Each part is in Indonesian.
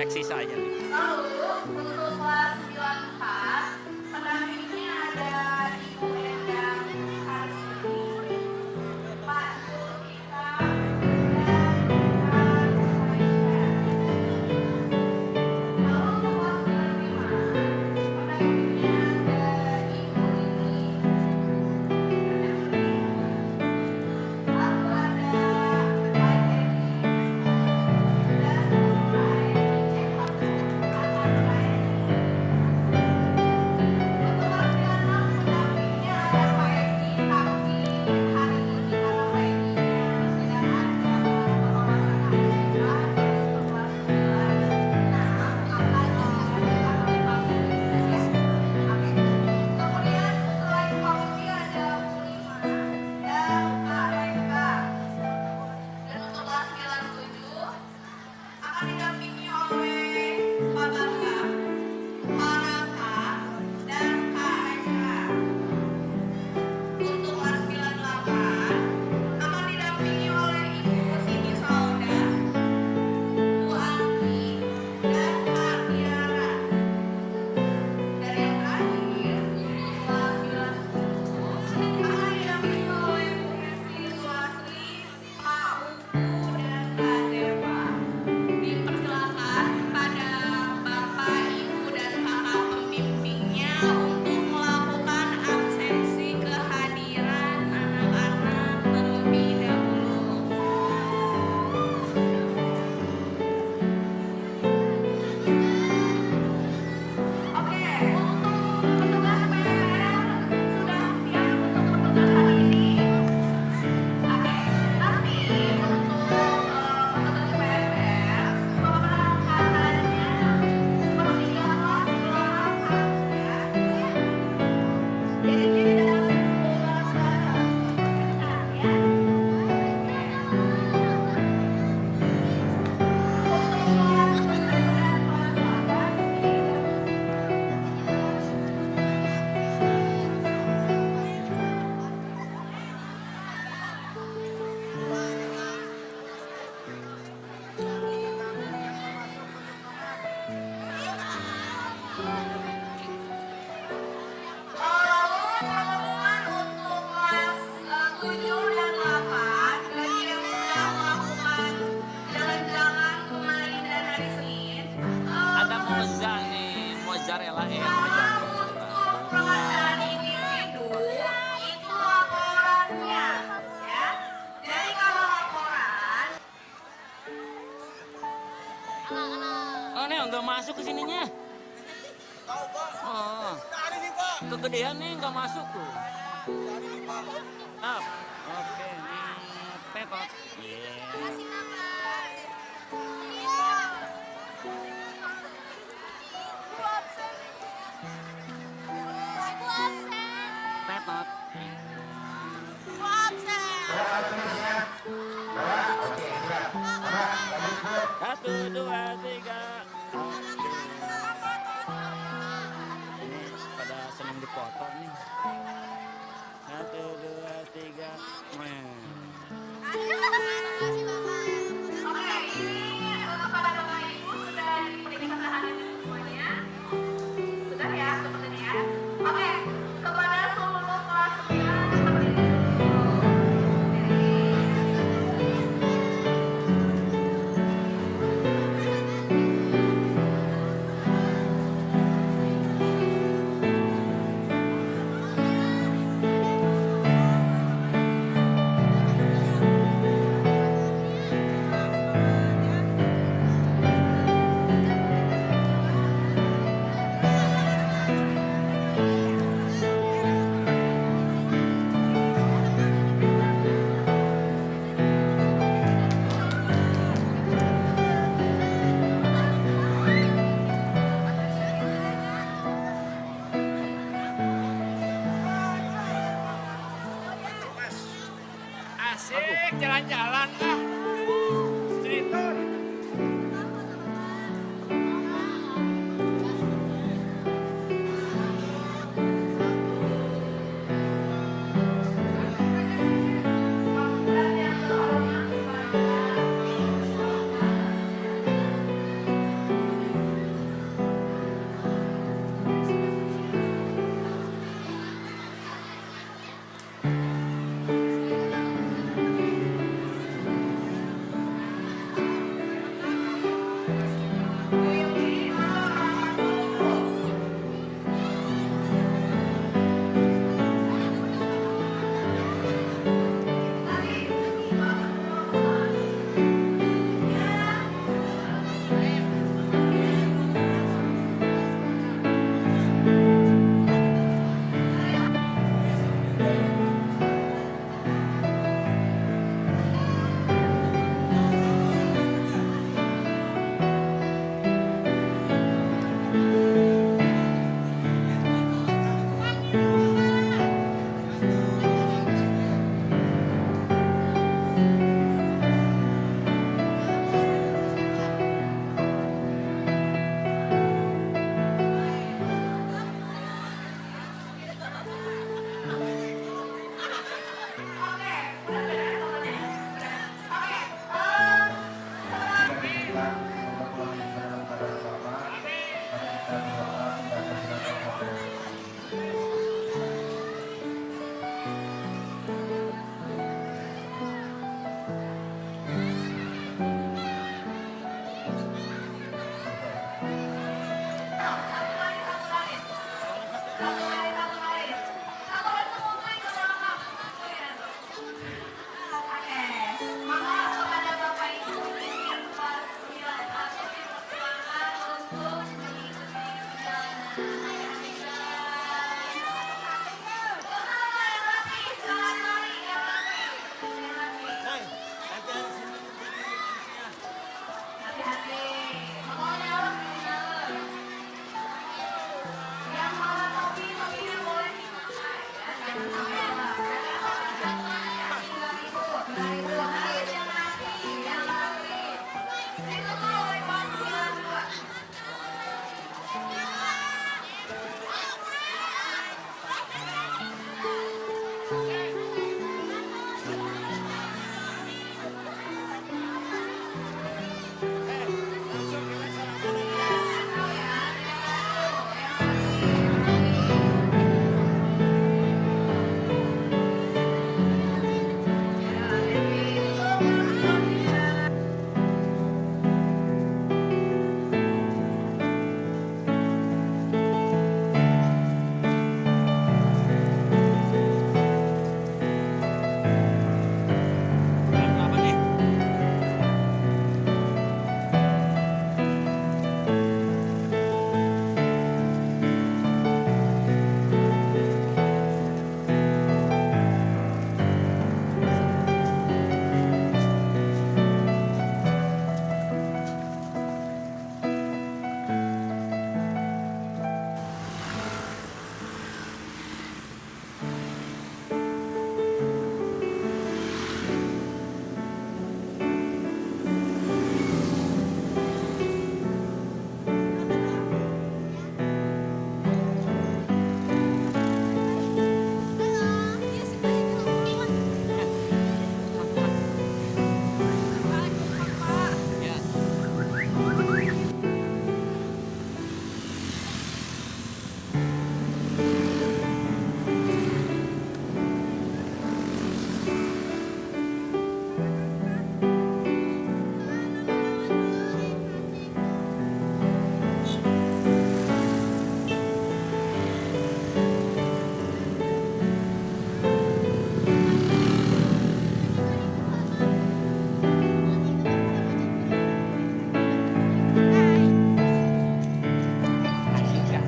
eksis aja nih. Lalu untuk kelas 94 pendampingnya ada Ibu Endang Harsini, Pak Zulkifli dan Kak Aisyah. Lalu untuk kelas 95 pendampingnya ada Ibu Lili. Lalu ada Pak Edi dan Kak Edi. Akan Kak Edi. Untuk kelas 96 pendampingnya ada Pak Edi, tapi hari ini karena Pak Edinya sedang ada pengawasan Aisyah, jadi untuk kelas 96 akan digantikan oleh Pak Budi saja. Oke. Kemudian selain Pak Budi ada Bu Lima dan Kak Reka. Dan untuk kelas 97 akan didampingi oleh Pak Bangga, Pak Raka, dan Kak Aisyah. Untuk kelas 98 akan didampingi oleh Ibu Siti Sauda, Bu Anggi, dan Kak Tiara. Dan yang terakhir, untuk kelas 97 akan didampingi oleh Bu Hesti Sulastri, Pak Uku, dan Kak Deva. Dipersilakan pada Bapak, Ibu, dan Kakak pembimbingnya untuk melakukan absensi kehadiran anak-anak terlebih dahulu. Oke, untuk petugas PPR sudah siap untuk petugas hari ini. Oke, tapi untuk petugas PPR pemberangkatannya seperti kelas saja. Jadi tidak kelas ya. Untuk kelas menengah dan kelas atas tidak. Lalu pengumuman untuk kelas 7 dan 8 bagi yang sudah melakukan jalan-jalan kemarin dan hari Senin. Ada mozzarella Karena untuk pelaksanaan individu itu laporannya ya. Jadi kalau laporan Oh nih nggak masuk ke sininya. Oh, kegedean nih nggak masuk tuh. Up. Oke, nih pepot. Pepot. Satu, dua, tiga. Ini pada seneng dipoto nih. Satu, dua, tiga. oke, ini kepada Bapak Ibu sudah diperiksa kehadiran semuanya. Sudah ya sepertinya. Oke, kepada seluruh kelas 9 berdiri dulu. Asik jalan-jalan ah. Street tour. Dan yang terhormat kepada Apa nih? Ya. Asik ya.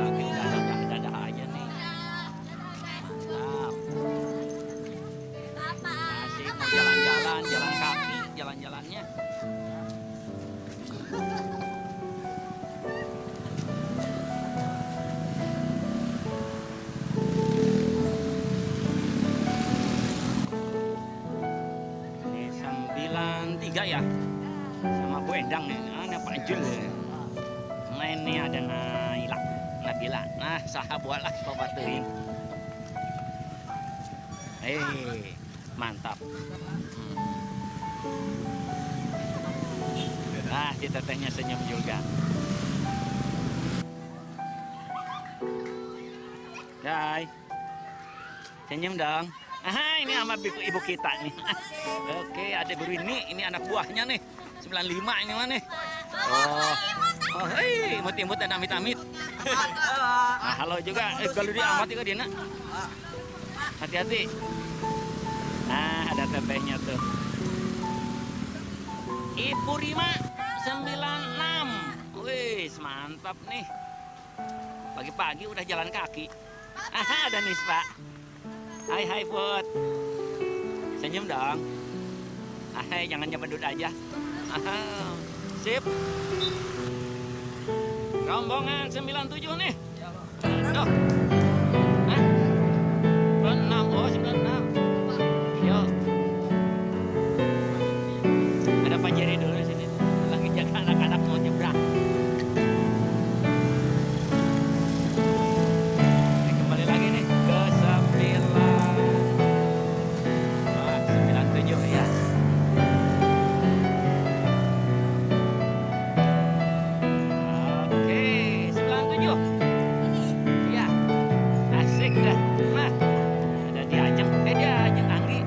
Oke, dadah aja nih. Mantap. Asik mau jalan-jalan, jalan kaki, jalan-jalannya. Ini 93 ya. Sama Bu Endang nih. Ada Pak Jul. Main nih ada Naila, Nabila. Nah, sahabat lah pabatuin. Mantap. Nah, si tetehnya senyum juga. Hai. Senyum dong. Ah, ini sama ibu kita nih. Oke, adik guru ini anak buahnya nih. 95 ini mana nih? Oh, hei, imut-imut dan amit-amit. Nah, halo juga. Kalau dia amat juga dia nak. Hati-hati. Nah, ada tetehnya tuh. Ibu Rima 96. Wih, mantap nih. Pagi-pagi udah jalan kaki. Ah, ada Nispa. Hai Put. Senyum dong. Hai, jangan nyebedut aja. Sip. Rombongan 97 nih. Aduh. Hah? 96, oh 96. Yo. Ada Pak Jerry dulu di sini. Lagi jaga anak-anak mau nyebrang. Ini kembali lagi nih ke 97 ya. Oke, 97. Iya. Asik dah. Nah, ada dia Ajeng Anggi.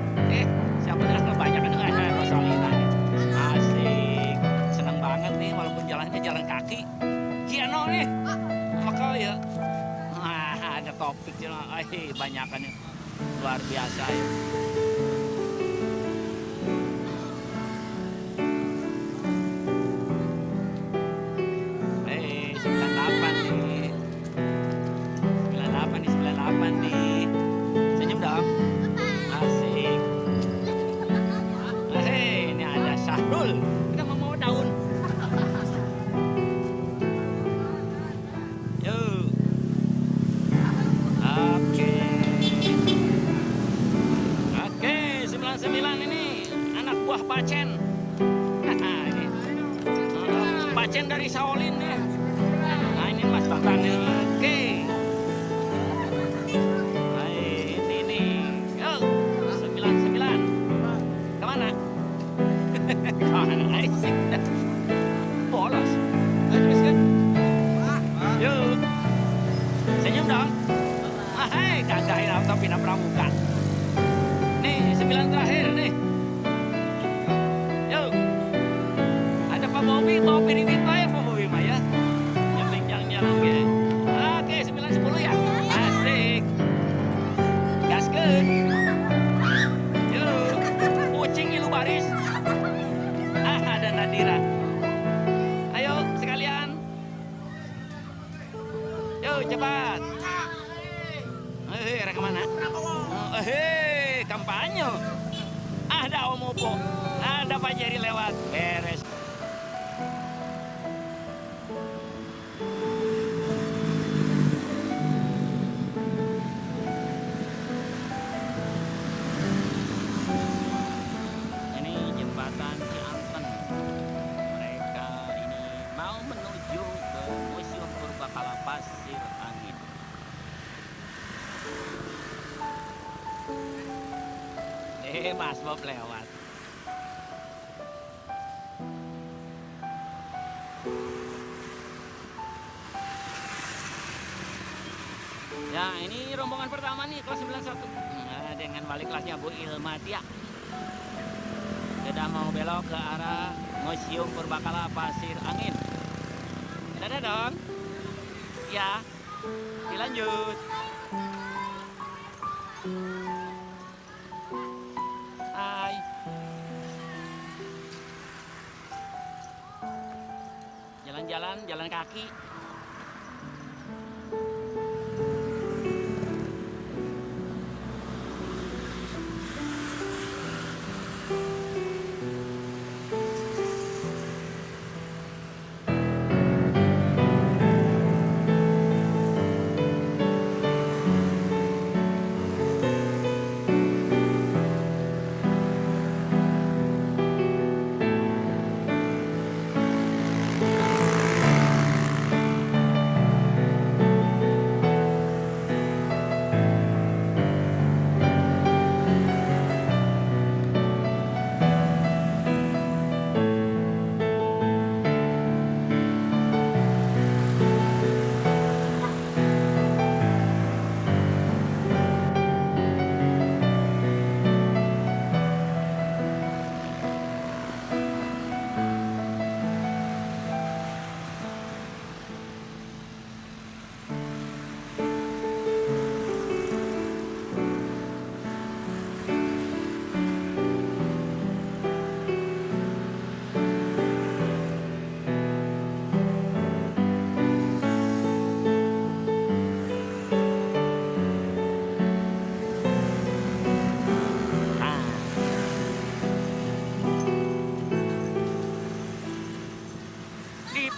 Siapa dah kebanyakan Rosalina nih. Asik. Seneng banget nih walaupun jalannya jalan kaki. Kiano nih. Maka ya. Ada topik banyakan ya. Luar biasa ya. Hei, 98 nih. 98 nih. Senyum dong. Asik. Hei, ini ada Syahrul. Kita mau daun. Yuk. Oke, 99 ini anak buah Bacen. Ini Bacen dari Shaolin nih. Nah, ini Mas Batan nih. Oke. Nah, ini nih. Yuk, 99. Kemana? Kemana? Asik. Bolos. Teruskan. Yuk. Senyum dong. Hai, kagak auto pindah pramuka. Nih, 9 terakhir nih. Yuk. Ada Pak Bobi, bawa piring itu ya Pak Bobi mah ya. Yang jalan-jalan gitu. Oke, 9 10 ya. Asik. Gaskeun. Yuk. Kucing ilu baris. Ada Nadira. Ayo sekalian. Yuk, cepat. Rek kemana? Kampanye. Ada Om Opo. Ada Pak Jerry lewat. Beres. Ini jembatan Cianten. Mereka ini mau menuju ke Museum Purbakala Pasir Angin. Mas Bob lewat. Ya, ini rombongan pertama nih, kelas 91. Nah, dengan wali kelasnya Bu Ilma Tia. Sudah mau belok ke arah Museum Purbakala Pasir Angin. Dadah dong. Ya, dilanjut. Hai. Jalan-jalan, jalan kaki.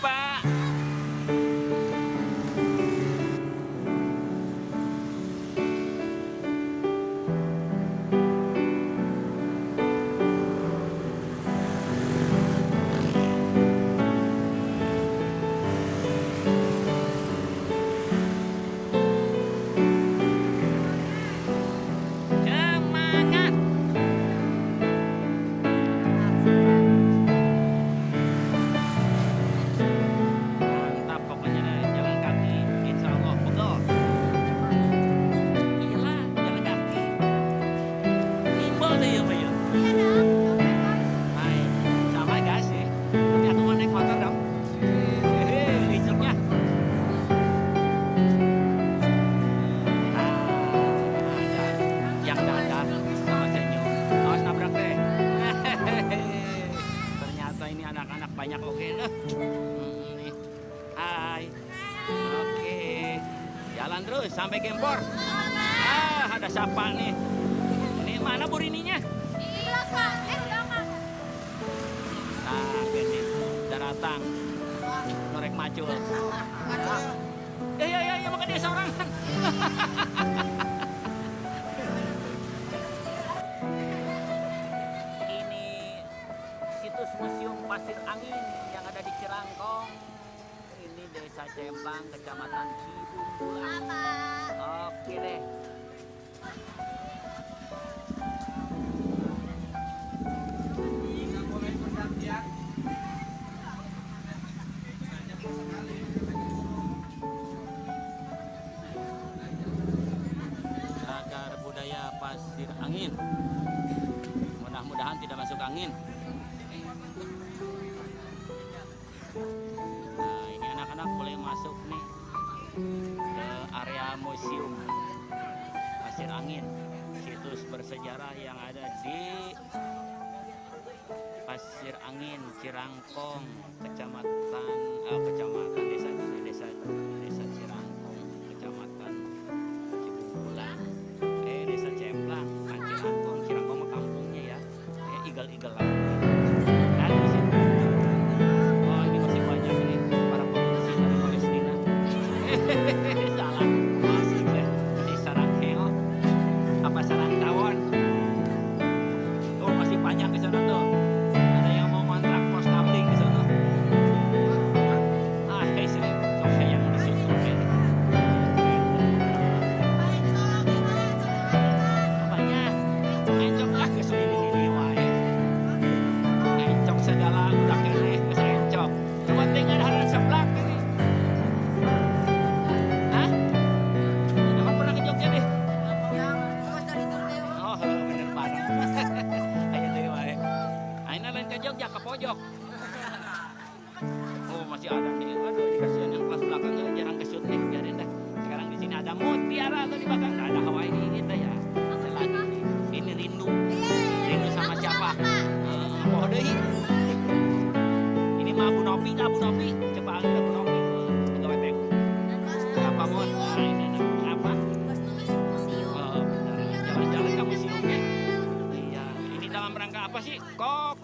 Pak. Semangat. Mantap pokoknya deh, jalan kaki insya Allah pegel. Iyalah jalan kaki. Timbul deh ya Mbak ya. Hai, sama guys ya. Tapi aku mau naik motor dong. Hehe, licurnya. Ada yang dadar sama senyum. Awas nabrak deh. Hehehe. Ternyata ini anak-anak banyak oke loh. Nih. Hai. Oke. Jalan terus sampai Gempor. Ada siapa nih? Ini mana Bu Rininya? Nah, gini. Daratang. Norek macul. Ya, maka dia seorang. Ini situs Museum Pasir Angin yang ada di Cirangkong. Ini Desa Cemplang, Kecamatan Cibungbulang. Oke deh. Cagar budaya Pasir Angin. Mudah-mudahan tidak masuk angin. Nah, ini anak-anak boleh masuk nih ke area museum Pasir Angin, situs bersejarah yang ada di Pasir Angin, Cirangkong, kecamatan desa Cirangkong, kecamatan Cibungbulang, desa Cemplang, bukan Cirangkong, Cirangkong mah kampungnya ya, igal-igal lah. Nah, di sini. Oh, ini masih banyak nih para pengungsi dari Palestina. Salah, masih deh di Sarangkeo, apa Sarang Tawon. Oh, masih panjang ke sana tuh. Ada yang mau kontrak pos kabling di sana. Kayak sini, kok saya yang di situ kayak. Apanya? Encok lah ke sini wae. Encok segala udah kene geus encok. Coba tinggal haran seblak ini. Hah? Emang pernah ke Jogja deh? Oh, bener bareng. Ayo deui wae. Ayeuna lain ke Jogja ke pojok. Oh, masih ada nih. Aduh, ini kasihan yang kelas belakang jarang kesut nih. Biarin dah. Sekarang di sini ada mutiara tuh di belakang. Nggak ada Hawaii kita ya. Ada lagi nih. Ini rindu. Rindu sama siapa? Poho deui. Ini mah Abu Nopi, nggak Abu Nopi. Coba ada Abu Nopi. Pegawai PU. Apa mod? Nah, ini apa? Benar. Jalan-jalan ke museumnya. Iya. Ini dalam rangka apa sih?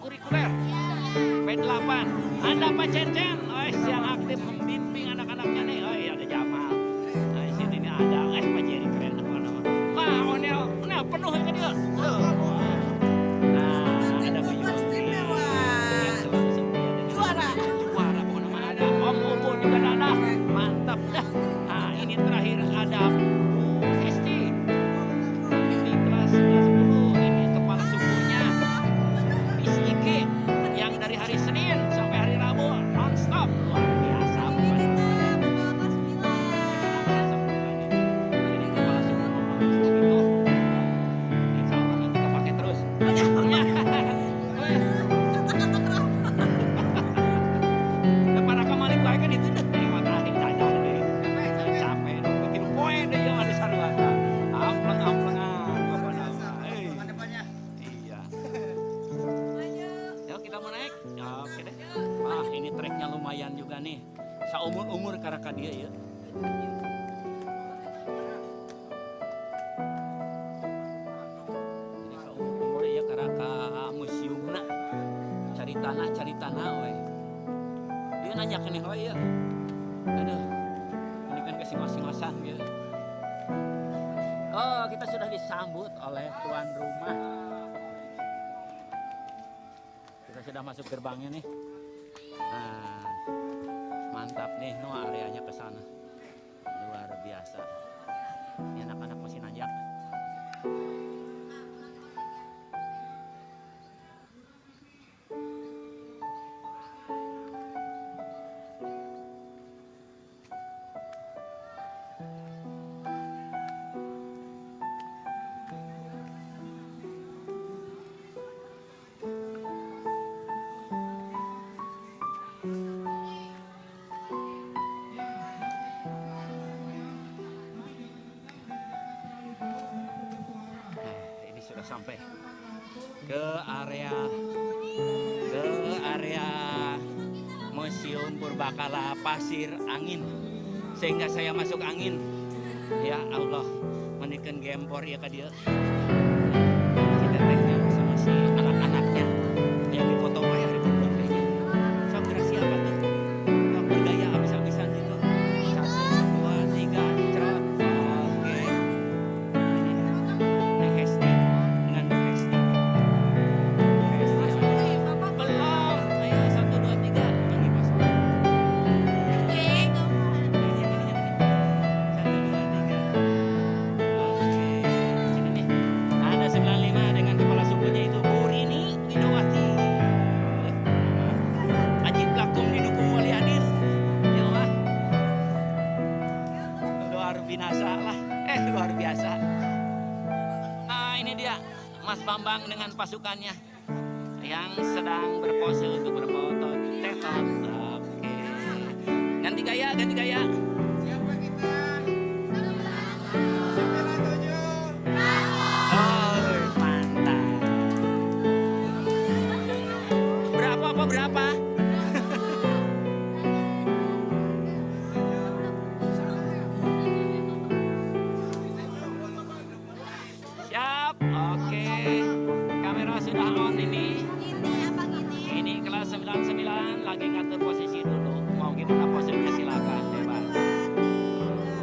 Kurikuler. P8. Anda Pak Cencen, yang aktif membimbing anak-anaknya nih. Oh iya, ada Jamal. Nah, di sini nih ada Pak Jerry keren nama. Wah, Onel penuh kan dia. Nah, ada Bu Yuki. Yang selalu setia dengan juara pokoknya mah ada. Om Ubun juga ada. Mantap dah. Nah, ini terakhir ada Bu Hesti. Di kelas 10. Ini kepala sukunya. Miss Ike yang dari hari Senin sampai hari Rabu non-stop. Luar biasa. Ini kepala suku ngomong begitu. Insya Allah nanti kepake terus. Para kamalik bae kan itu deh. Matahari dadar deh. Capek dong. Bikin poe deh yang ada sarwana. Ampleng-amplengan. Depannya. Iya. Yuk kita mau naik. Ya, oke deh. Wah, ini treknya lumayan juga nih. Saumur-umur karaka dia ya. Ini saumur-umur ya karaka museumna. Cari tanah we. Dia nanya ke nih, oh iya. Aduh, ini kan kasih ngos-ngosan gitu. Oh, kita sudah disambut oleh tuan rumah. Kita sudah masuk gerbangnya nih. Nah, mantap nih, no areanya ke sana. Luar biasa. Ini anak-anak masih nanjak. Ini sudah sampai ke area Museum Purbakala Pasir Angin, sehingga saya masuk angin. Ya Allah, menikeun gempor ya ka dieu. Kita tehnya sama si anak-anaknya yang dipoto wae hari perempuan tehnya. Sok geura siapa tuh? Sok bergaya habis-habisan gitu. 1, 2, 3, cerot. Oke. Ini Hesti dengan Bu Hesti. Belum. Ayo 1, 2, 3. Ini pas. Ada 95 dengan kepala sukunya itu Bu Rini Widowati. Ajib lakum didukung oleh hadir. Ya Allah. Luar binasa lah. Luar biasa. Nah, ini dia Mas Bambang dengan pasukannya yang sedang berpose untuk berfoto tetot. Oke. Ganti gaya, ganti gaya. Siapa kita? 97. Oh, mantap. Berapa apa berapa? Siap. Oke. Kamera sudah on ini. Ini kelas 99 lagi ngatur posisi dulu. Mau gimana posisinya silakan bebas.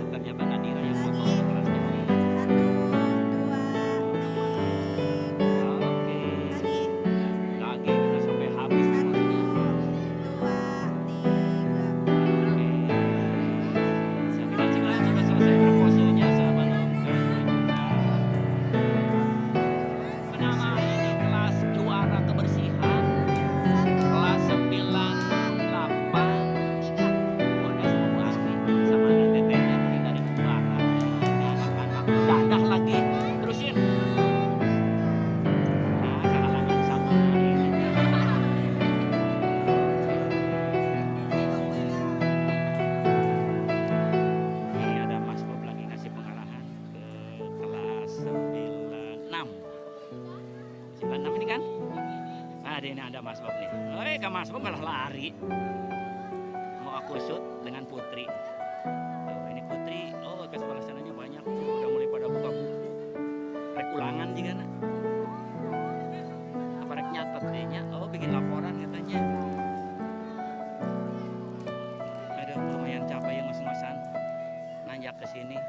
Ternyata Nadira yang foto kelas ini. Oke. Lagi kita sampai habis semuanya. Oke. 99 sudah selesai berposenya sebelum ketunjukan. Penama ini kelas juara kebersihan. Kelas 98. Udah semua asli sama ada tetenya mungkin dari Barat. Ini anak-anak dadah lagi. Terusin. Nah, kehalangan sama ini. Ini ada Mas Bob lagi ngasih pengarahan ke kelas 96. 96 ini kan? Nah, ini ada Mas Bob nih. Kak Mas Bob malah lari. Mau aku shoot dengan Putri. Tuh, ini Putri. Oh, ke sebelah sananya banyak. Udah mulai pada buka buku. Rek ulangan juga nak. Apa rek nyatet dehnya? Oh, bikin laporan katanya. Aduh, lumayan capek ya ngos-ngosan. Nanjak ke sini.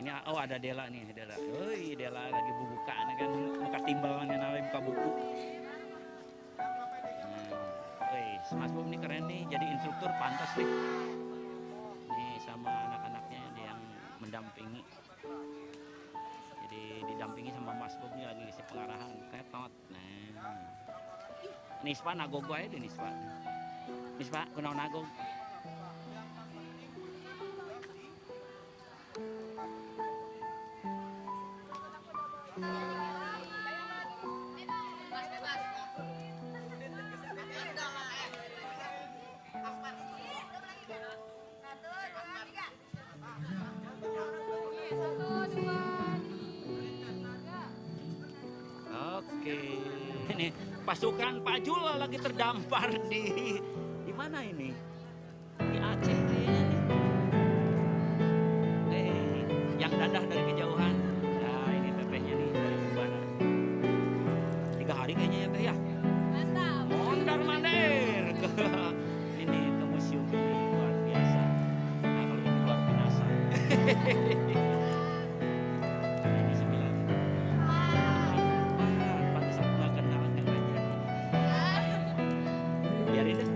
Ini oh ada Dela nih, Dela. Oi, Dela lagi buka nih kan buka timbalan yang namanya buka buku. Mas Bob ini keren nih, jadi instruktur pantas nih. Ini sama anak-anaknya yang mendampingi. Jadi didampingi sama Mas Bob ini lagi kasih pengarahan ketot. Nah, Nispa nagog aja deh Nispa. Nispa, kunaon nagog? Oke, ini pasukan Pak Jul lagi terdampar di mana ini? Di Aceh kayaknya nih. Yang dadah dari kejauhan. Nah, ini tetehnya nih dari Bubana. 3 hari kayaknya ya teh ya. Mantap. Mondar Ini 9. Pantas aku nggak kenal Kang Raja. Biarin deh.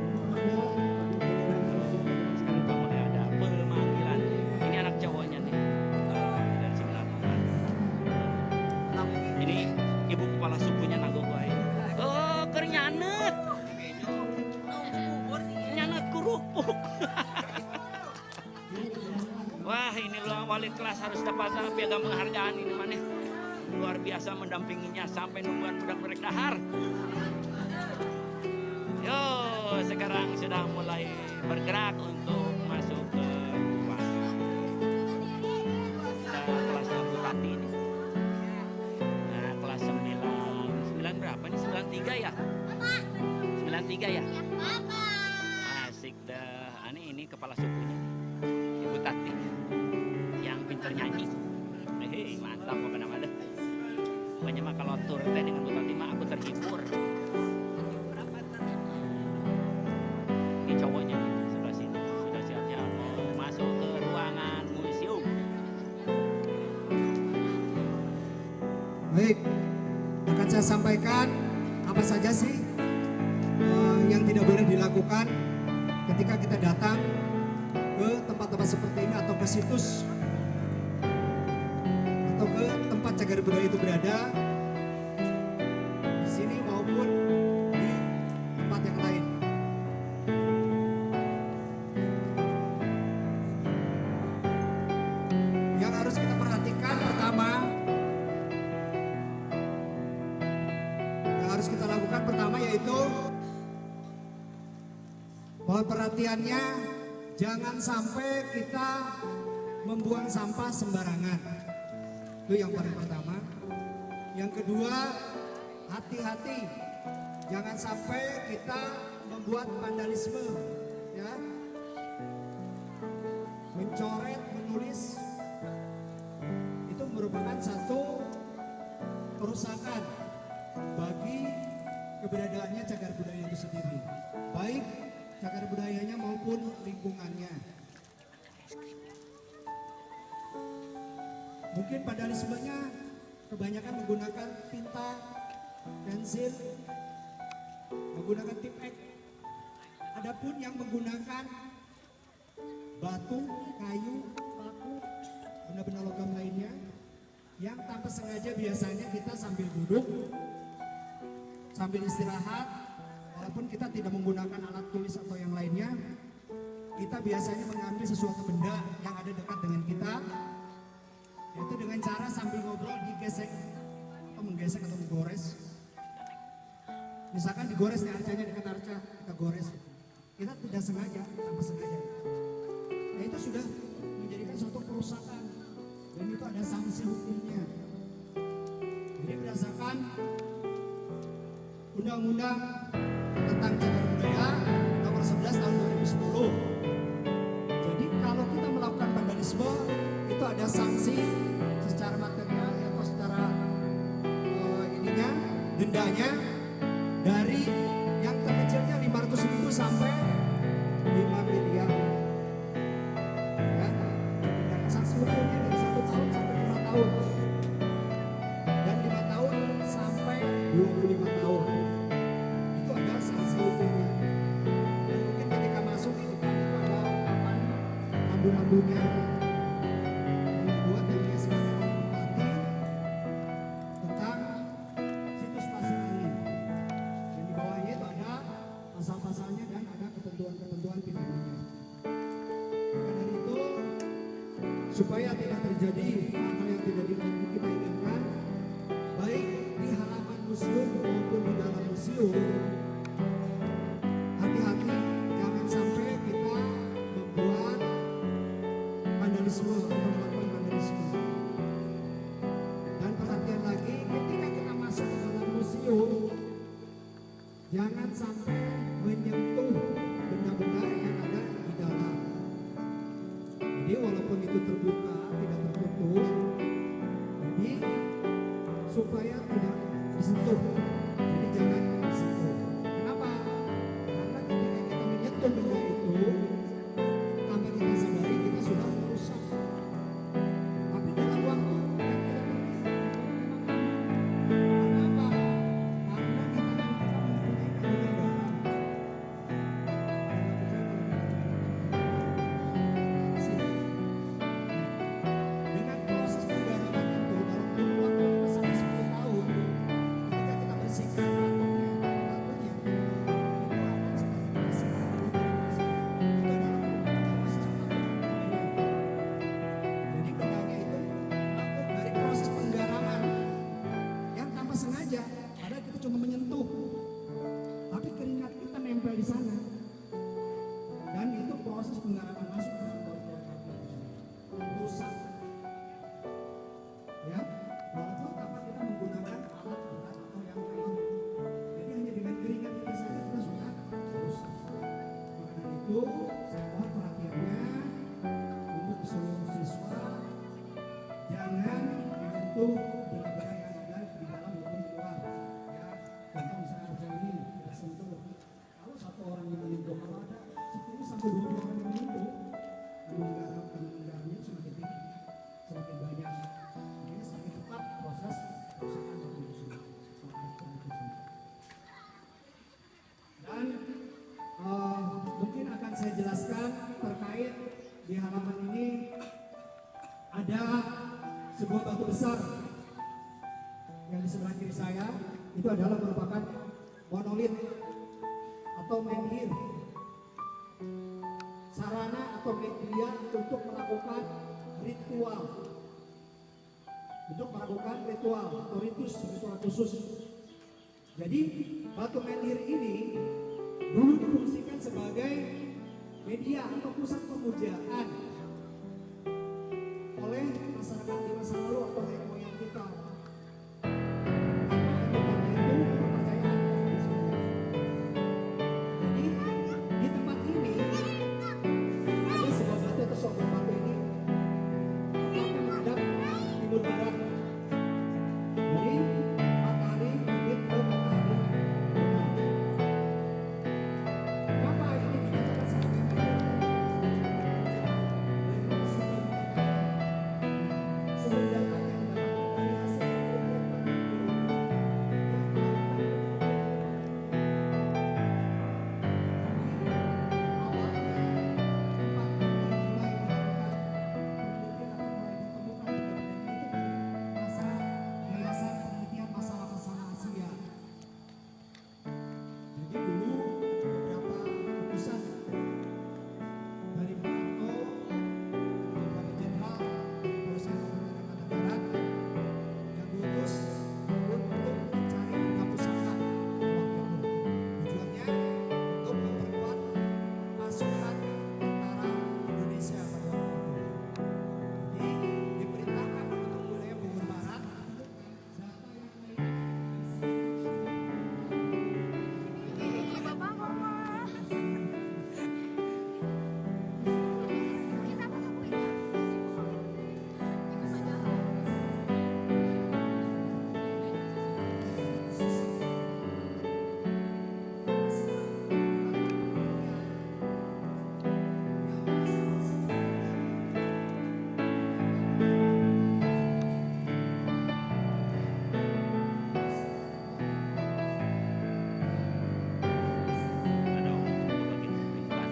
Sekarang kamu ada pemanggilan. Ini anak cowoknya nih. Dari 98. Ini ibu kepala sukunya Nagogoy. Oh, kernyanet. Nyanet kerupuk. Wah, ini loh wali kelas harus dapat piagam penghargaan ini mana. Luar biasa mendampinginya sampai nungguan budak mereka dahar. Yo, sekarang sudah mulai bergerak untuk masuk ke ruang. Kelasnya Bu Tati ini. Nah, kelas 9 berapa nih? 93 ya? 93 ya? Asik dah. Ini kepala sukunya nih. Ibu Tati yang pintar nyanyi. Hei, mantap apa nama dah. Pokoknya mah kalau tur teh dengan Bu Tati mah aku terhibur. Ini cowoknya nih, sebelah sini sudah siap-siap mau masuk ke ruangan museum. Baik, akan saya sampaikan apa saja sih yang tidak boleh dilakukan ketika kita datang ke tempat-tempat seperti ini atau ke situs atau ke tempat cagar budaya itu berada di sini maupun di tempat yang lain. Yang harus kita perhatikan pertama yaitu bahwa perhatiannya jangan sampai kita membuang sampah sembarangan. Itu yang paling pertama. Yang kedua, hati-hati jangan sampai kita membuat vandalisme, ya, mencoret, menulis, itu merupakan satu kerusakan bagi keberadaannya cagar budaya itu sendiri, baik cagar budayanya maupun lingkungannya. Mungkin vandalismenya kebanyakan menggunakan tinta, pensil, menggunakan tip X. Adapun yang menggunakan batu, kayu, paku, benda-benda logam lainnya yang tanpa sengaja biasanya kita sambil duduk, sambil istirahat, walaupun kita tidak menggunakan alat tulis atau yang lainnya, kita biasanya mengambil sesuatu benda yang ada dekat dengan kita, yaitu dengan cara sambil ngobrol digesek atau menggesek atau menggores. Misalkan digores nih arcanya dekat arca, kita gores. Kita tidak sengaja, tanpa sengaja. Nah itu sudah menjadikan suatu kerusakan dan itu ada sanksi hukumnya. Jadi berdasarkan Undang-Undang tentang Cagar Budaya nomor 11 tahun 2010. Jadi kalau kita melakukan vandalisme itu ada sanksi secara material atau secara dendanya dari yang terkecilnya 500.000 sampai 5 miliar. Ya, dan sanksi hukumnya dari 1 tahun sampai 5 tahun. Dan 5 tahun sampai 25 tahun. Itu ada sanksi hukumnya. Dan mungkin ketika masuk itu ada papan rambu-rambunya yang dibuat dan biasanya mengobati tentang situs pasir angin. Dan di bawahnya itu ada pasal-pasalnya dan ada ketentuan-ketentuan pidananya. Maka dari itu supaya tidak terjadi hal-hal yang tidak kita inginkan, baik di halaman museum maupun di dalam museum, hati-hati jangan sampai kita membuat vandalisme atau melakukan vandalisme. Dan perhatian lagi ketika kita masuk ke dalam museum, jangan sampai menyentuh benda-benda yang ada di dalam. Jadi walaupun itu terbuka, tidak tertutup, jadi supaya tidak disentuh. Jadi jangan disentuh. Kenapa? Karena ketika kita menyentuh benda itu, tanpa kita sadari kita sudah merusak saya jelaskan terkait di halaman ini ada sebuah batu besar yang di sebelah kiri saya itu adalah merupakan monolit atau menhir, sarana atau media untuk melakukan ritual atau ritual khusus. Jadi batu menhir ini dulu difungsikan sebagai media atau pusat pemujaan oleh masyarakat di masa lalu atau nenek moyang kita. Karena itu kepercayaan di sini. Jadi di tempat ini ada sebuah batu atau sebuah batu ini tempatnya menghadap timur barat. Jadi matahari terbit ke matahari tengah. Kenapa ini dikatakan sebagai media? Sumber data yang didapatkan dari hasil masalah-masalah Asia. Jadi dulu beberapa utusan dari Pak Harto, beberapa jenderal, Polisi Angkatan Darat yang diutus untuk mencari harta pusaka di waktu itu. Tujuannya untuk memperkuat pasukan tentara Indonesia pada waktu itu. Jadi diperintahkan untuk wilayah Bogor Barat. Siapa yang Bapak mama. Ada orang bagi berikan.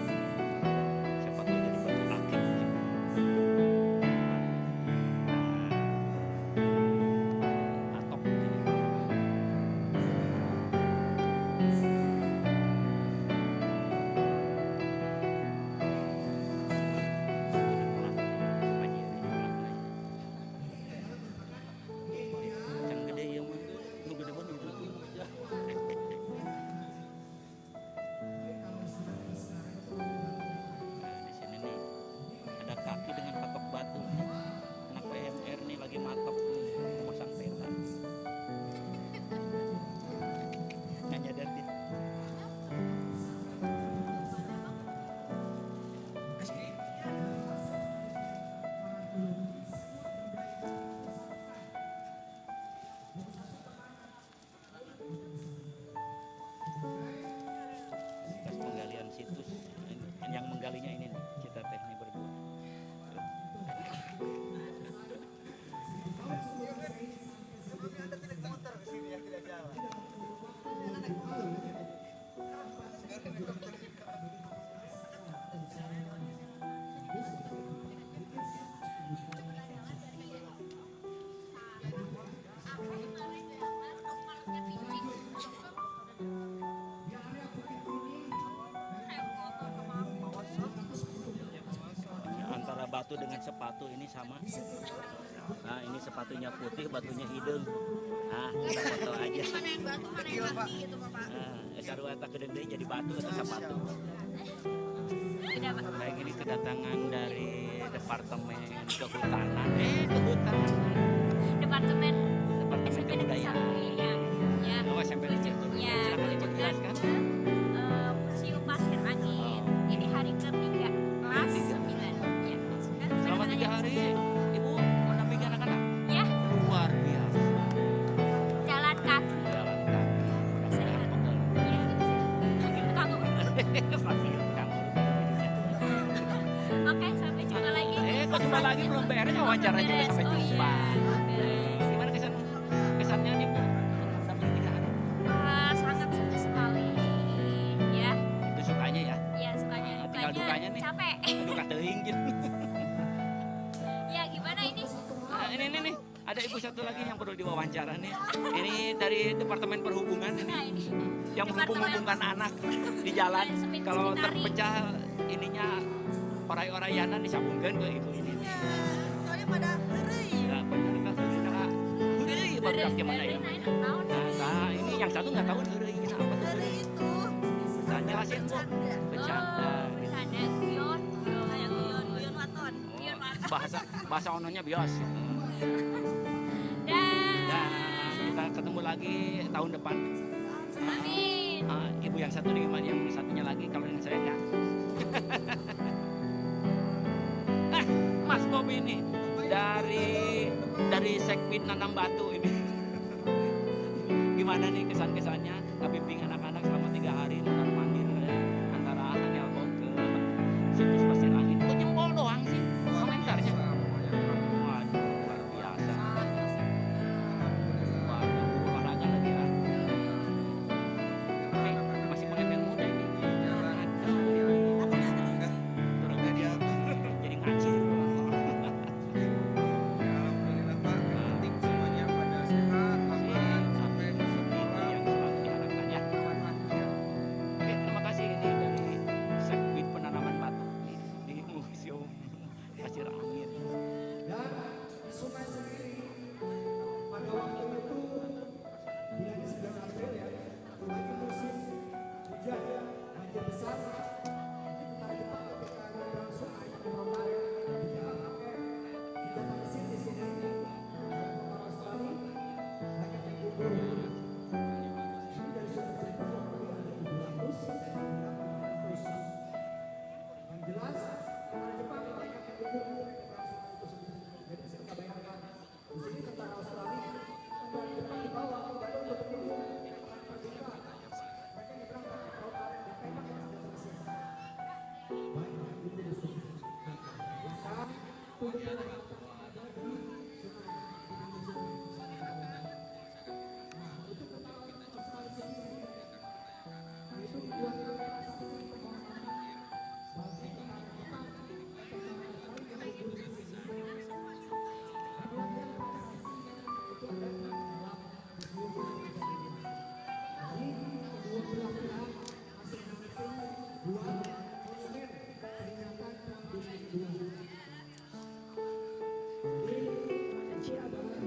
Siapa tahu jadi batu akik. Atok. Yang gede yang mana? Lu gede banget itu. Nah, di sini nih ada kaki dengan patok batu. Anak PMR nih lagi matok pasang peta. Nggak nyadar dia. Bekas penggalian situs. Yang menggalinya ini nih, kita teh nih berdua. Sebelumnya Anda tidak muter ke sini ya, tidak jalan. Antara batu dengan sepatu ini sama. Nah, ini sepatunya putih, batunya hidung. Nah, kita foto aja. Mana yang batu, mana yang mati gitu Bapak. Nah, sarua tak gede jadi batu atau sepatu. Tidak Pak. Baik, ini kedatangan dari Departemen Kehutanan. Kehutanan. Departemen Departemen SMP Negeri 1 Kebudayaan. Pilihan. Ya. Oh, SMP Negeri 1. Ya, Silakan kunjungan dijelaskan. ke Museum Pasir Angin. Ini hari ketiga kelas 9. Ya. Selama 3 hari, Ibu mendampingi anak-anak. Ya, Luar biasa. jalan kaki. Jalan kaki. Sehat. Ya. Kamu. Pasti kamu. Oke, sampai jumpa lagi. Kok jumpa lagi belum beres wawancaranya udah sampai Oh, jumpa. iya. Beres. Gimana kesannya nih Bu? Sampai 3 hari. Sangat senang sekali. Ya. Itu sukanya ya. Ya, sukanya. Tinggal Dukanya mukanya nih. Capek. Aduh kateuing gitu. Ya gimana ini? Nah, ini nih, ada ibu satu lagi yang perlu diwawancara nih. Ini dari Departemen Perhubungan Nah ini. ini. Yang menghubung-hubungkan anak di jalan. Kalau terpecah ininya oray-orayanan disambungkan ke ibu ini. Soalnya pada hurry. Ya, bener kan heureuy nah. Heureuy baru dak gimana ya. Nah, ini yang satu nggak tahu heureuy kenapa tuh Hurry heureuy. itu Nah, jelasin Bu. Bercanda. Bercanda, guyon, kayak guyon waton. Guyon waton. Bahasa ononya bios. Dan Dan kita ketemu lagi tahun depan. amin. Ibu yang satu nih, yang satunya lagi kalau dengan saya enggak. Mas Bobi ini dari Sekbid Nanam Batu ini. Gimana nih kesan-kesannya bimbing anak-anak selama 3 hari mondar mandir antara Hanelbo ke situs Pasir Langit. Kok jempol doang sih komentarnya? Waduh, luar biasa. Waduh, olahraga lagi ya. Oke, masih pakai yang muda ini. Turun ke dia. Jadi ngacir. Alhamdulillah Pak, yang penting semuanya pada sehat, aman, sampai ke Itu sekolah. yang selalu diharapkan ya. Oke, terima kasih ini dari Sekbid Penanaman Batu di Museum Pasir Angin. Dan sungai sendiri pada waktu itu bulan 9 April ya, lagi musim hujan ya, banjir besar. Di tentara Jepang ketika menyeberang sungai ke Purwokerto, tidak pakai senjata mesin di sini. Tentara Australia banyak yang gugur. Ini dari sudut cerita kurang lebih ada 700 dan beberapa 500. Yang jelas tentara Jepang banyak yang gugur menyeberang sungai itu sendiri. Jadi bisa kita bayangkan di sini tentara Australia, tentara Jepang di bawah tidak ada untuk berdiri perang merdeka. Mereka nyebrang ke perahu karet dan tembak dengan senjata mesin. Banyak yang gugur di sini. Maka tumbuhan ada di sungai di sini. Nah, itu tentara Australia sendiri. Itu dibuatkan prasasti penghormatan bagi tentara Jepang dan tentara Australia yang gugur di sini. Kemudian prasasti itu ada di dalam museum ini. Jadi kedua belah pihak masing-masing buat monumen peringatan Perang Dunia Kedua. Jadi itu adalah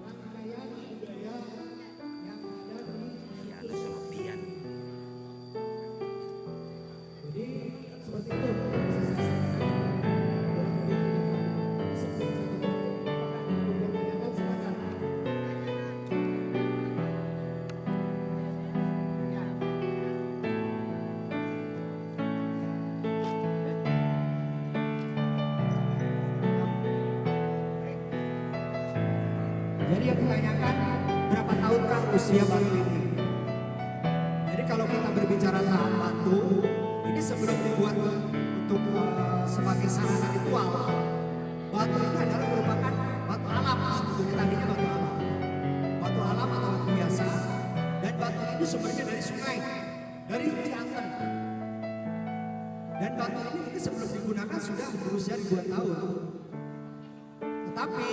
rangkaian budaya yang ada di Ya, ada kelebihan. jadi seperti itu bisa saya sampaikan. Sebelum saya tutup, apakah ada yang bertanya-tanya? Silakan. Jadi yang ditanyakan berapa tahukah usia batu ini? Jadi kalau kita berbicara tentang batu, ini sebelum dibuat untuk sebagai sarana ritual, batu ini adalah merupakan batu alam. Sebetulnya tadinya batu alam, batu alam atau batu biasa. Dan batu ini sumbernya dari sungai, dari Cianten. Dan batu ini sebelum digunakan sudah berusia ribuan tahun. Tetapi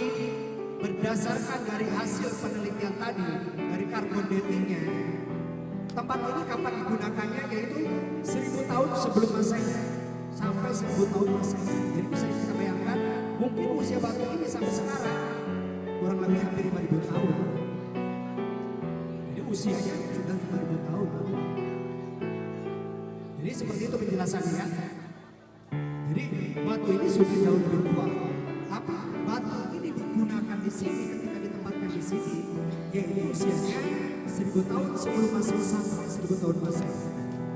berdasarkan dari hasil penelitian tadi, dari carbon datingnya, tempat ini kapan digunakannya yaitu 1000 tahun sebelum Masehi sampai 1000 tahun Masehi. Jadi bisa kita bayangkan mungkin usia batu ini sampai sekarang kurang lebih hampir 5000 tahun. Jadi usianya sudah 5000 tahun. Jadi seperti itu penjelasannya ya. Jadi batu ini sudah jauh lebih tua. Tapi batu ini digunakan di sini ketika ditempatkan di sini, yaitu usianya 1000 tahun sebelum Masehi sampai 1000 tahun Masehi.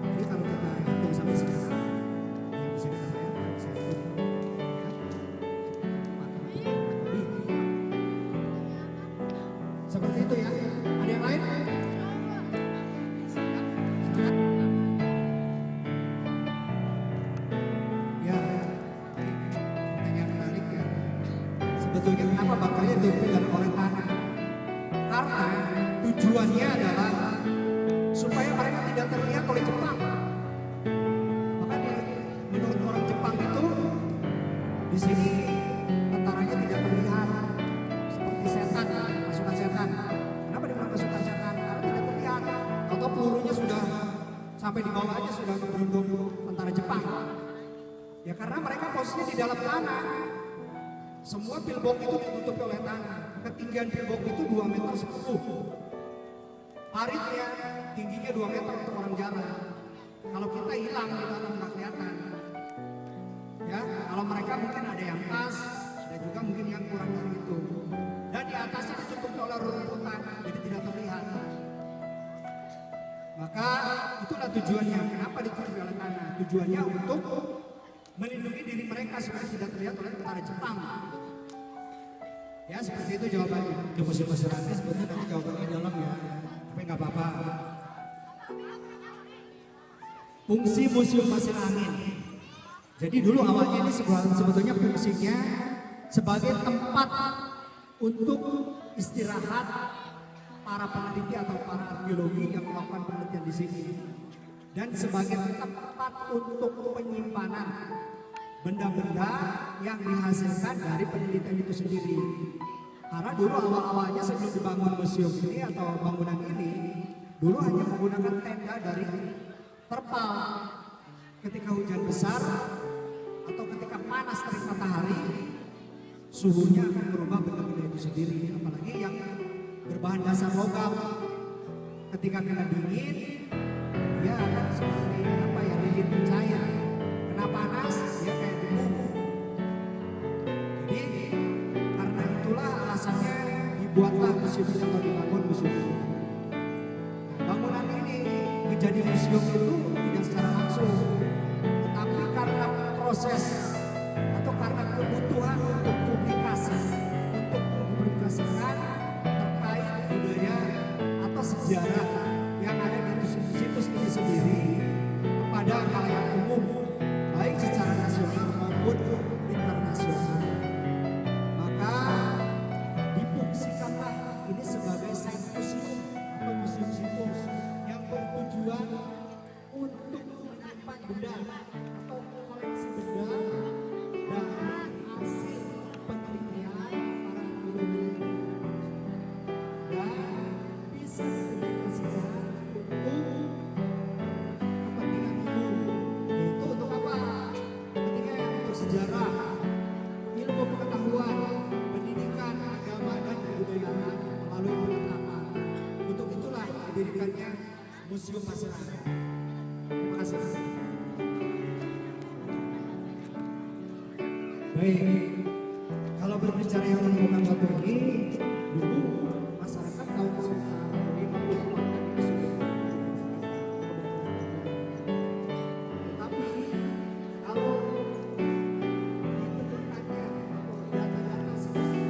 Jadi kalau kita hitung sampai sekarang, ya bisa kita bayangkan 1, 2, 3, 4, 5, lebih. Seperti itu ya. Ada yang lain? Ya, pertanyaan menarik ya. Sebetulnya kenapa batunya dipilih oleh tanah? Karena tujuannya adalah supaya mereka tidak terlihat oleh Jepang. Makanya menurut orang bawah aja sudah beruntung tentara Jepang. Ya karena mereka posisinya di dalam tanah. Semua pillbox itu ditutupi oleh tanah. Ketinggian pillbox itu 2 meter 10. Paritnya tingginya 2 meter untuk orang jalan. Kalau kita hilang di dalam nggak kelihatan. Ya, kalau mereka mungkin ada yang pas, ada juga mungkin yang kurang dari itu. Dan di atasnya ditutup oleh rerumputan, jadi tidak terlihat. Maka itulah tujuannya. Kenapa ditutupi oleh tanah? Tujuannya untuk melindungi diri mereka supaya tidak terlihat oleh tentara Jepang. Ya seperti itu jawabannya. Di musim Pasir Angin sebenarnya nanti jawabannya di dalam ya. Tapi nggak apa-apa. Fungsi Museum Pasir Angin. Jadi dulu awalnya ini sebetulnya fungsinya sebagai tempat untuk istirahat para peneliti atau para arkeologi yang melakukan penelitian di sini, dan sebagai tempat untuk penyimpanan benda-benda yang dihasilkan dari penelitian itu sendiri. Karena dulu awal-awalnya sebelum dibangun museum ini atau bangunan ini, dulu hanya menggunakan tenda dari terpal. Ketika hujan besar atau ketika panas terik matahari, suhunya akan berubah benda-benda itu sendiri. Apalagi yang berbahan dasar logam, ketika kena dingin, dia akan seperti apa ya, lilin cair. Kena panas, dia kayak debu. Jadi karena itulah alasannya dibuatlah museum ini atau dibangun museum ini. Bangunan ini menjadi museum itu tidak secara langsung, tetapi karena proses atau karena kebutuhan untuk publikasi, untuk mempublikasikan terkait budaya atau sejarah yang ada di situs ini sendiri kepada khalayak umum, baik secara nasional maupun internasional. Maka difungsikanlah ini sebagai site museum atau museum situs yang bertujuan untuk menyimpan benda atau koleksi benda dari hasil penelitian para arkeologi, dan bisa dipublikasikan untuk kepentingan umum. Itu untuk apa? Kepentingan untuk sejarah, ilmu pengetahuan, pendidikan, agama, dan kebudayaan melalui penetapan. Untuk itulah didirikannya Museum Pasir Angin. Terima kasih. Baik, kalau berbicara yang menemukan batu ini, dulu masyarakat tahun sekitar 50-an ini sudah. Tetapi kalau ditemukannya data-data seperti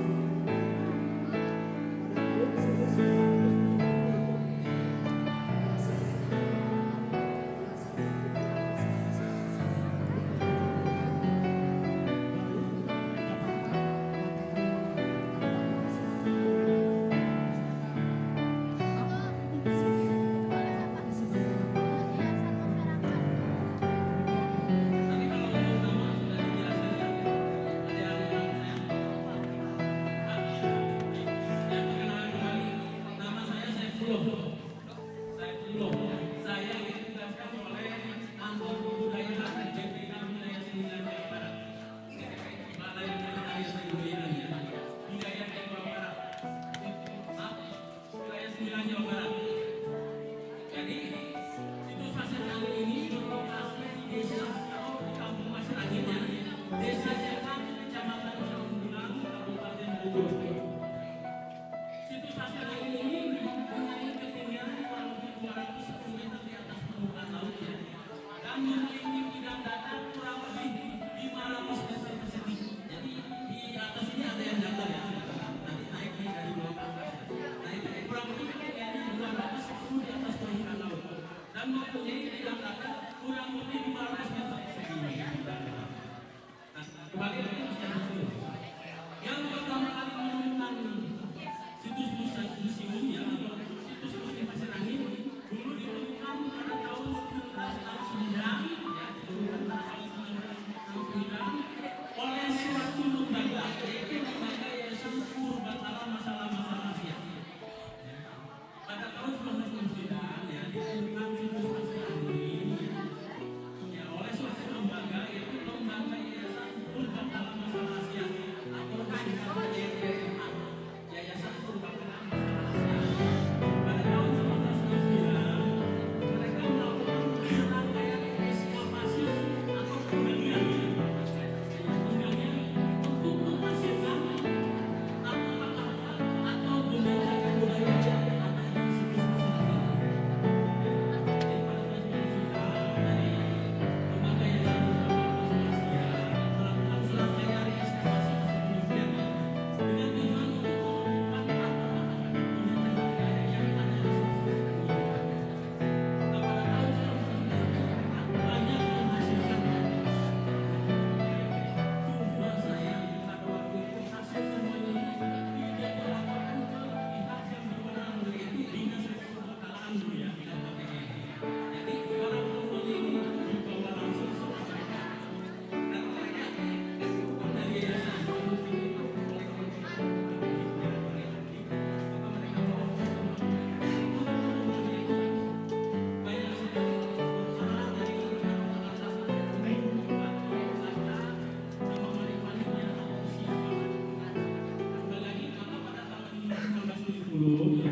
pada tahun 1999 ya, ditemukan situs pasir angin Masuk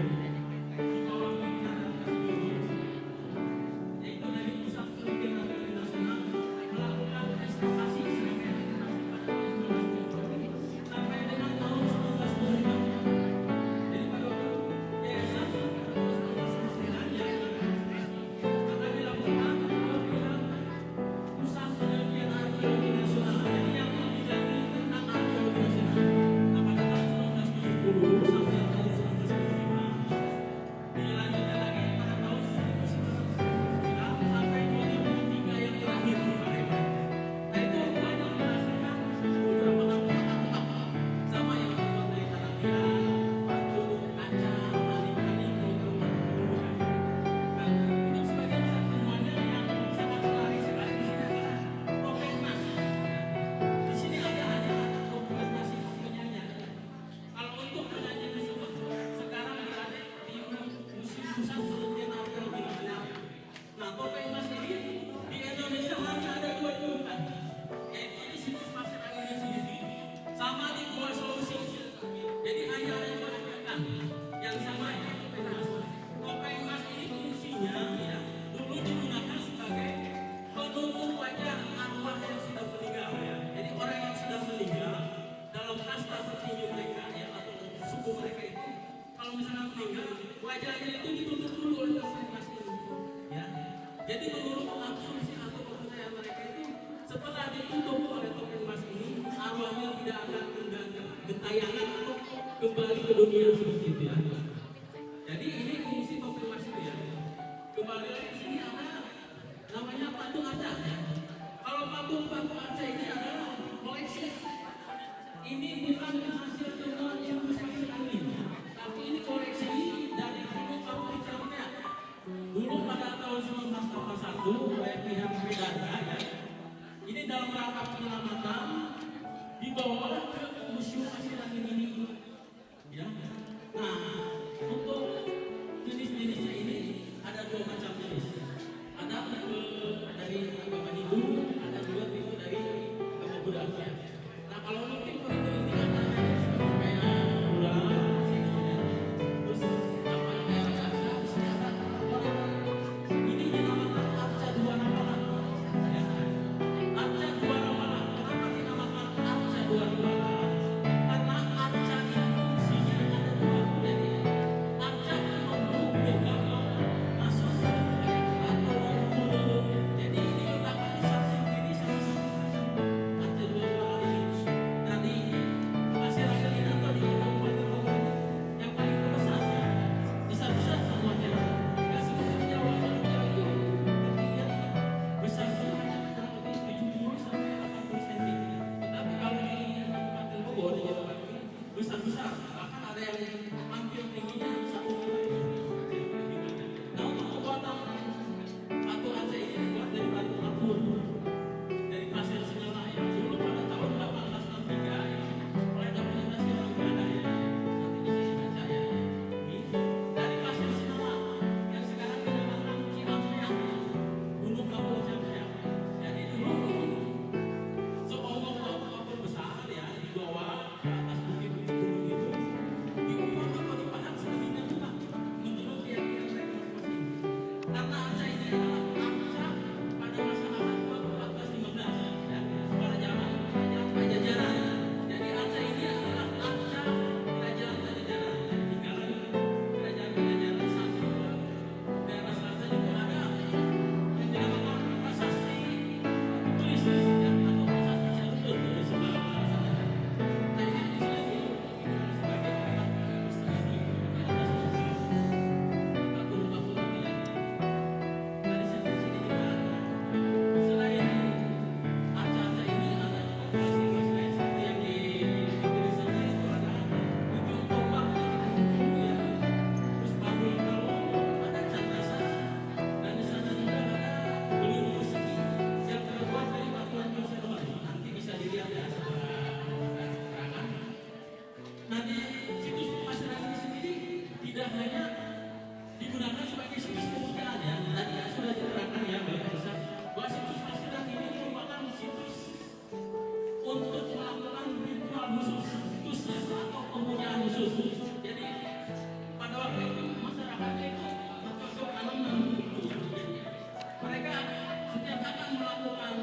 setiap akan melakukan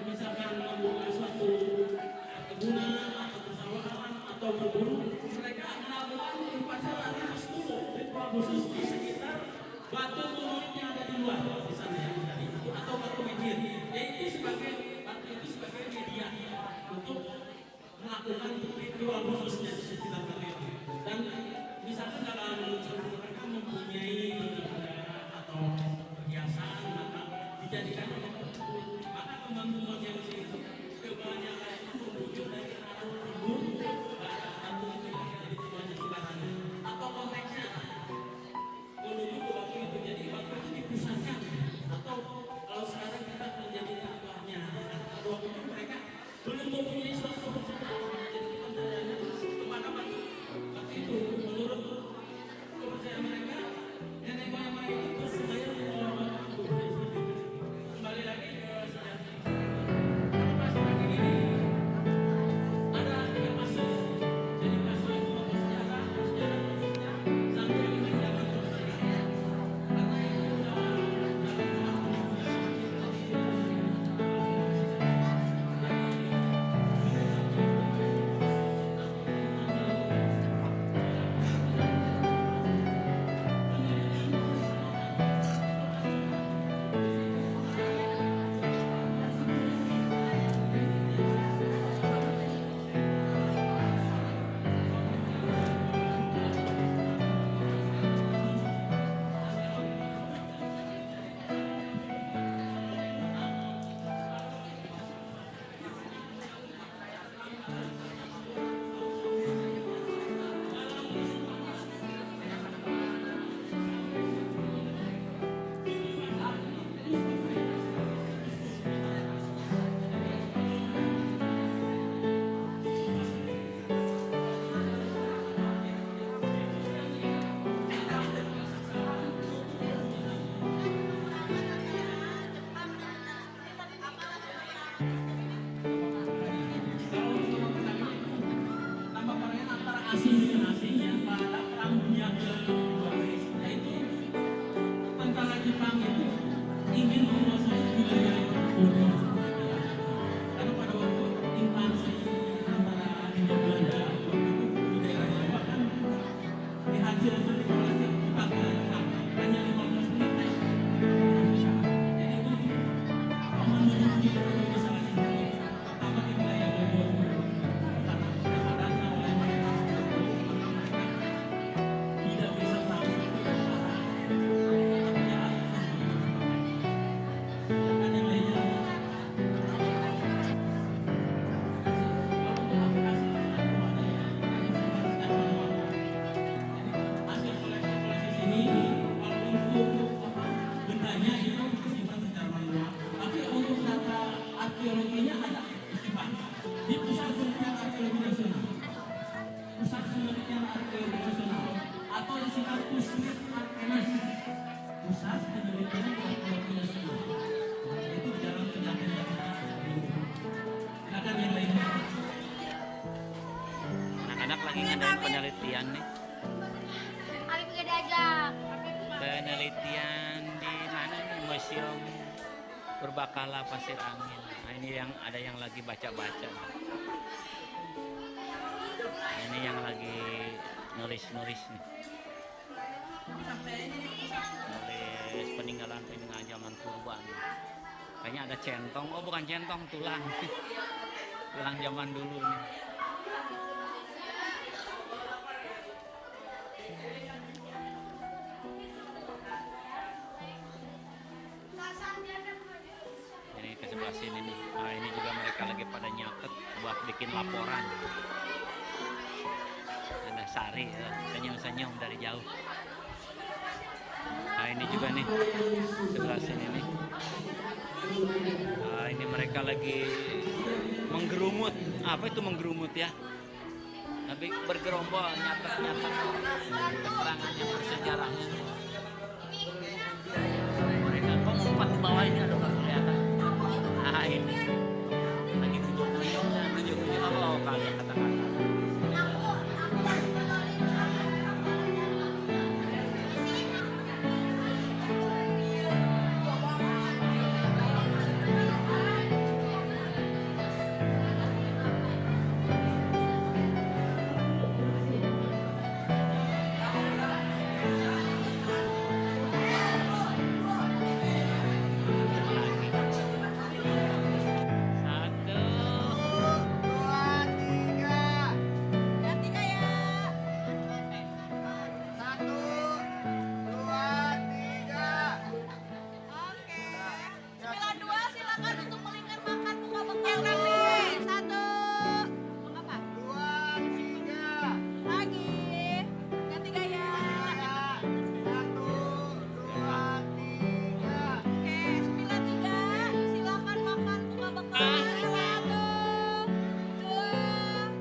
misalkan membuka suatu kebunan atau persawahan atau berburu, mereka melakukan upacara ras tubuh ritual khusus di sekitar batu gunung yang ada di luar di sana yang tadi itu atau batu media. Yaitu sebagai batu itu sebagai media untuk melakukan ritual khususnya di sekitar batu itu. Dan misalkan dalam suatu mereka mempunyai atau perhiasan maka dijadikan oleh maka kembang-kembang yang di situ kebanyakan itu merujuk dari arah timur ke arah batu itu yang ada di tujuannya sebarannya atau konteksnya menuju ke batu itu. Jadi batu itu dipusatkan atau kalau sekarang kita menjadi tambahnya atau waktu itu mereka belum mempunyai suatu kepercayaan jadi kepercayaannya kepada batu itu menurut kepercayaan mereka nenek moyang mereka itu percaya bahwa batu kembali lagi ke sejarah pas pagi ini ada tiga kasus jadi kasus atau sejarah sampai dengan zaman percayaan karena itu nama perayaan antara asing dengan asing yang pada perang dunia kedua yaitu tentara Jepang itu ingin menguasai wilayah Indonesia karena pada waktu invasi antara Hindia Belanda waktu itu di daerah Jawa kan dihancur oleh Jepang hanya 15 menit jadi itu menuju ke Indonesia lagi pertama di wilayah Bogor tidak bisa tahu ada lainnya hasil koleksi sini kalau untuk bendanya itu disimpan secara manual tapi untuk data arkeologinya ada disimpan di Pusat Penelitian Arkeologi Nasional Pusat Penelitian Arkeologi Nasional atau disingkat PUSNIT Arkenas Pusat Penelitian Arkeologi Nasional itu di dalam penyampaian silakan yang lainnya Anak-anak lagi ngadain penelitian nih. Abi pergi diajak. Penelitian di mana nih? Museum Purbakala Pasir Angin. Nah, ini yang ada yang lagi baca-baca. Nah, ini yang lagi nulis-nulis nih. Nulis peninggalan zaman purba nih. Kayaknya ada centong. Oh, bukan centong, tulang. Tulang zaman dulu nih. Ini ke sebelah sini nih. Nah, ini juga mereka lagi pada nyatet buat bikin laporan. Ada Sari ya, senyum-senyum dari jauh. Nah, ini juga nih sebelah sini nih. Nah, ini mereka lagi menggerumut. Apa itu menggerumut ya? Tapi bergerombol nyatet-nyatet keterangan yang bersejarahnya. Mereka kok ngumpat di bawah ini ada nggak kelihatan? Nah, ini lagi duduk-duduknya, tunjuk-tunjuk apa kata-kata. pertama. Satu, dua,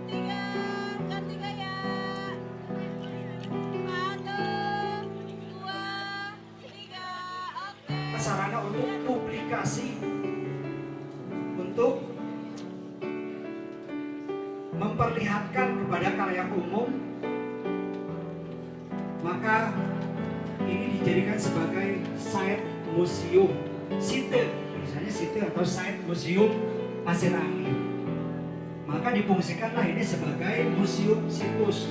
tiga, ganti gaya. Satu, dua, tiga, oke. Sarana untuk publikasi, untuk memperlihatkan kepada khalayak umum, maka ini dijadikan sebagai site museum, site, misalnya site atau site museum Pasir Angin. Maka difungsikanlah ini sebagai museum situs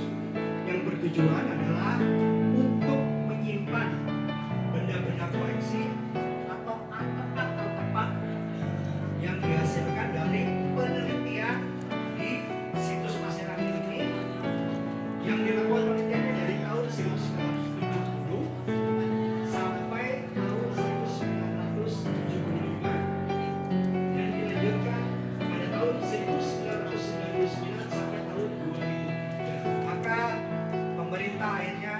yang bertujuan adalah untuk menyimpan benda-benda koleksi atau artefak yang dihasilkan dari penelitian di situs Pasir Angin ini, yang dilakukan penelitiannya dari tahun 1970 sampai tahun 1975 dan dilanjutkan pada tahun 1999 sampai tahun 2000. Maka pemerintah akhirnya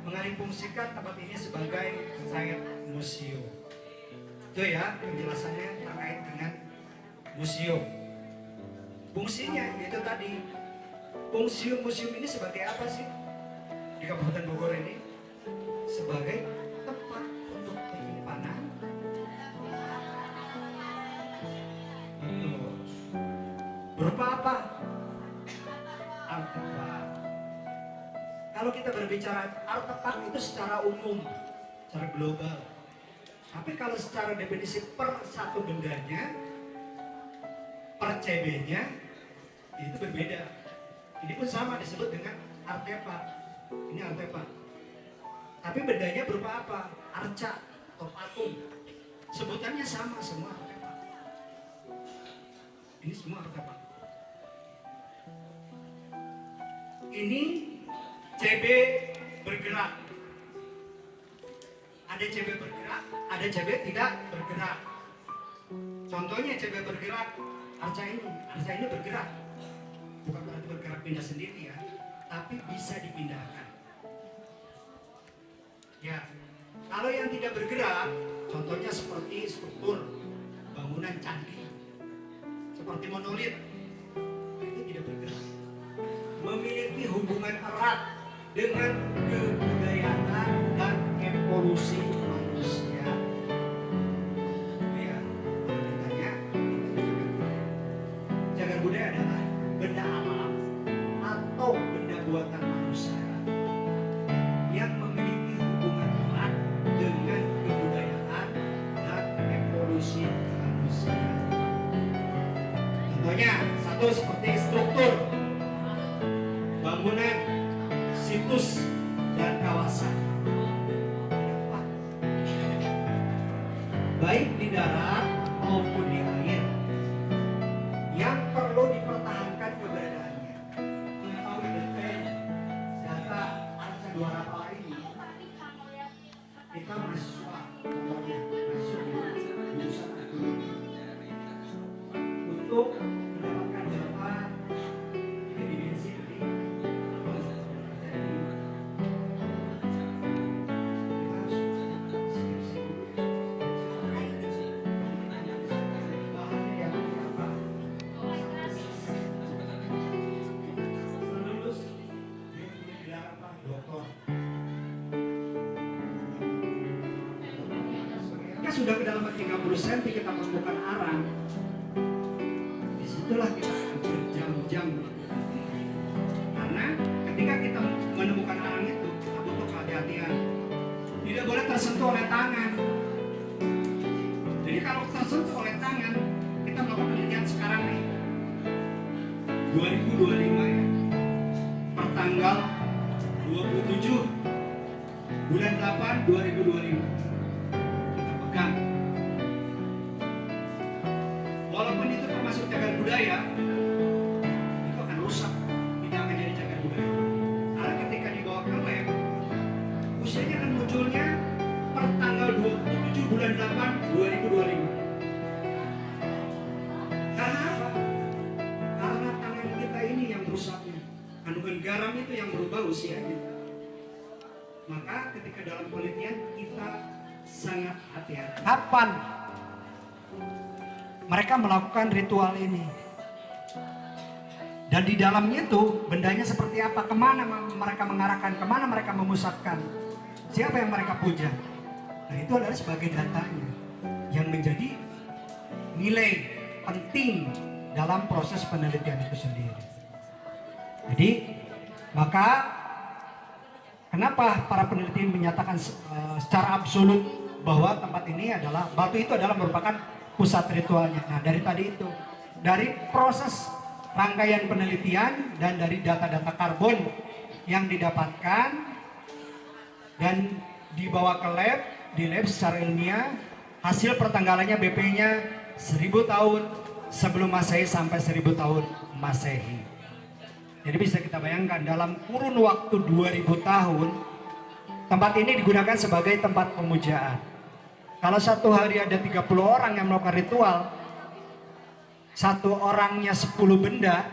mengalihfungsikan tempat ini sebagai site museum. Itu ya penjelasannya terkait dengan museum. Fungsinya itu tadi. Fungsi museum ini sebagai apa sih di Kabupaten Bogor ini? Sebagai tempat untuk penyimpanan. Tuh. Berupa apa? Artefak. Kalau kita berbicara artefak itu secara umum, secara global. Tapi kalau secara definisi per satu bendanya, per CB-nya, itu berbeda. Ini pun sama disebut dengan artefak. Ini artefak. Tapi bendanya berupa apa? Arca atau patung. Sebutannya sama, semua artefak. Ini semua artefak. Ini CB bergerak. Ada CB bergerak, ada CB tidak bergerak. Contohnya CB bergerak, arca ini bergerak. Bukan berarti bergerak pindah sendiri ya, tapi bisa dipindahkan. Ya, kalau yang tidak bergerak, contohnya seperti struktur bangunan candi, seperti monolit, itu tidak bergerak. Memiliki hubungan erat dengan kebudayaan dan evolusi manusia. Ya, ditanya, cagar budaya adalah benda alam atau benda buatan manusia yang memiliki hubungan erat dengan kebudayaan dan evolusi manusia. Contohnya, satu seperti struktur bangunan, situs, dan kawasan. Baik di darat maupun di air, yang perlu dipertahankan keberadaannya. Mengetahui detail data arca dua rapal ini, kita mahasiswa contohnya masuk di jurusan ekonomi untuk mendapatkan data dimensi di sudah kedalaman 30 cm kita menemukan arang, disitulah kita akan berjam-jam. Karena ketika kita menemukan arang itu, kita butuh kehati-hatian. Tidak boleh tersentuh oleh tangan. Jadi kalau tersentuh oleh tangan, kita melakukan penelitian sekarang nih, 2025 ya, pertanggal 27 bulan 8 2025. Walaupun itu termasuk cagar budaya, itu akan rusak, tidak akan jadi cagar budaya. Karena ketika dibawa ke lab, usianya akan munculnya per tanggal 27 bulan 8 2025. Karena apa? Karena tangan kita ini yang rusaknya, kandungan garam itu yang berubah usianya. Maka ketika dalam penelitian kita sangat hati-hati. Kapan mereka melakukan ritual ini. Dan di dalamnya itu bendanya seperti apa, kemana mereka mengarahkan, kemana mereka memusatkan, siapa yang mereka puja. Nah itu adalah sebagai datanya yang menjadi nilai penting dalam proses penelitian itu sendiri. Jadi maka kenapa para peneliti menyatakan secara absolut bahwa tempat ini adalah, batu itu adalah merupakan pusat ritualnya. Nah dari tadi itu, dari proses rangkaian penelitian dan dari data-data karbon yang didapatkan dan dibawa ke lab, di lab secara ilmiah, hasil pertanggalannya BP-nya 1000 tahun sebelum Masehi sampai 1000 tahun Masehi. Jadi bisa kita bayangkan dalam kurun waktu 2000 tahun tempat ini digunakan sebagai tempat pemujaan. Kalau satu hari ada 30 orang yang melakukan ritual, satu orangnya 10 benda,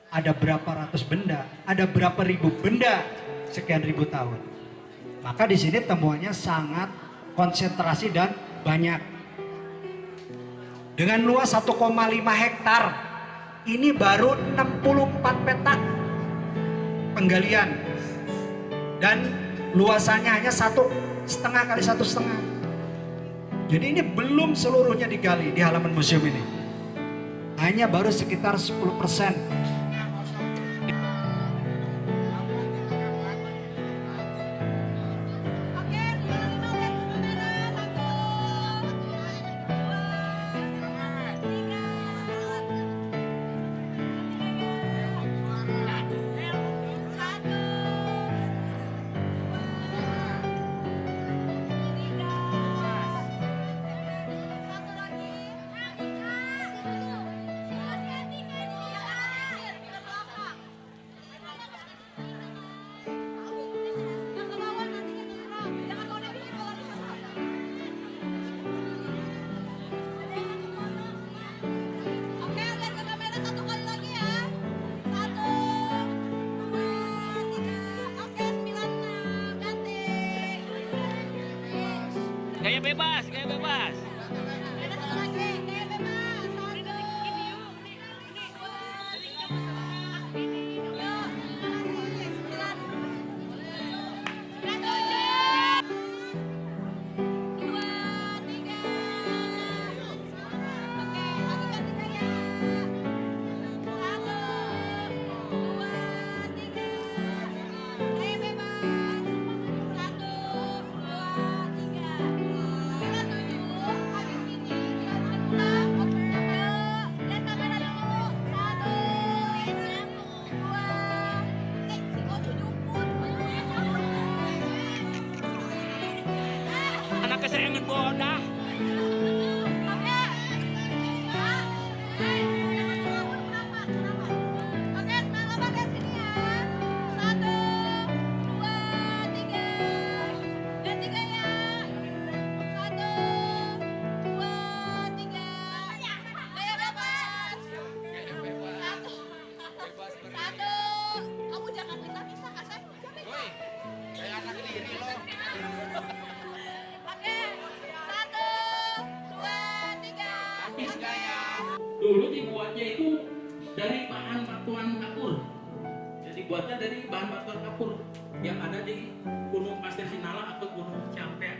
ada berapa ratus benda, ada berapa ribu benda, sekian ribu tahun. Maka di sini temuannya sangat konsentrasi dan banyak. Dengan luas 1,5 hektar, ini baru 64 petak penggalian. Dan luasannya hanya 1,5 kali 1,5. Jadi ini belum seluruhnya digali di halaman museum ini. Hanya baru sekitar 10%. Gaya bebas, gaya bebas. Anak kesayangan bodah. Dulu dibuatnya itu dari bahan batuan kapur. Jadi buatnya dari bahan batuan kapur yang ada di Gunung Pasir Sinala atau Gunung Ciampea.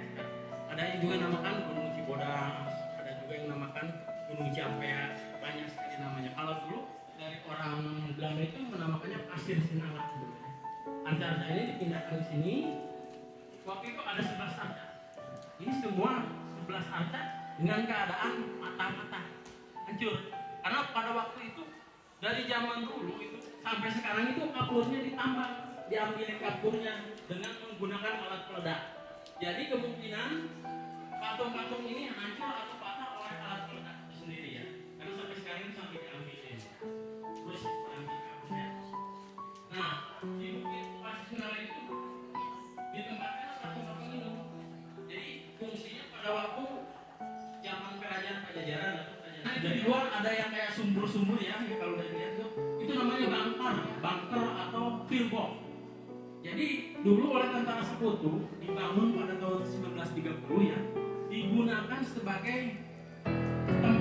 Ada yang juga namakan Gunung Cibodas, ada juga yang namakan Gunung Ciampea, banyak sekali namanya. Kalau dulu dari orang Belanda itu menamakannya Pasir Sinala. Arca-arca ini dipindahkan ke sini. Waktu itu ada 11 arca. Ini semua 11 arca dengan keadaan mata-mata hancur. Karena pada waktu itu dari zaman dulu itu sampai sekarang itu kapurnya ditambang, diambil kapurnya dengan menggunakan alat peledak. Jadi kemungkinan patung-patung ini hancur atau patah oleh alat peledak itu sendiri ya. Karena sampai sekarang ini sampai diambilin. Terus diambil kapurnya. Nah, di Bukit Pasir Sinala itu ditempatkan patung-patung ini. Jadi fungsinya pada waktu zaman kerajaan Pajajaran atau dari luar ada yang kayak sumur-sumur ya, kalau udah dilihat tuh, itu namanya bunker atau pillbox. Jadi dulu oleh tentara Sekutu dibangun pada tahun 1930 ya, digunakan sebagai tempat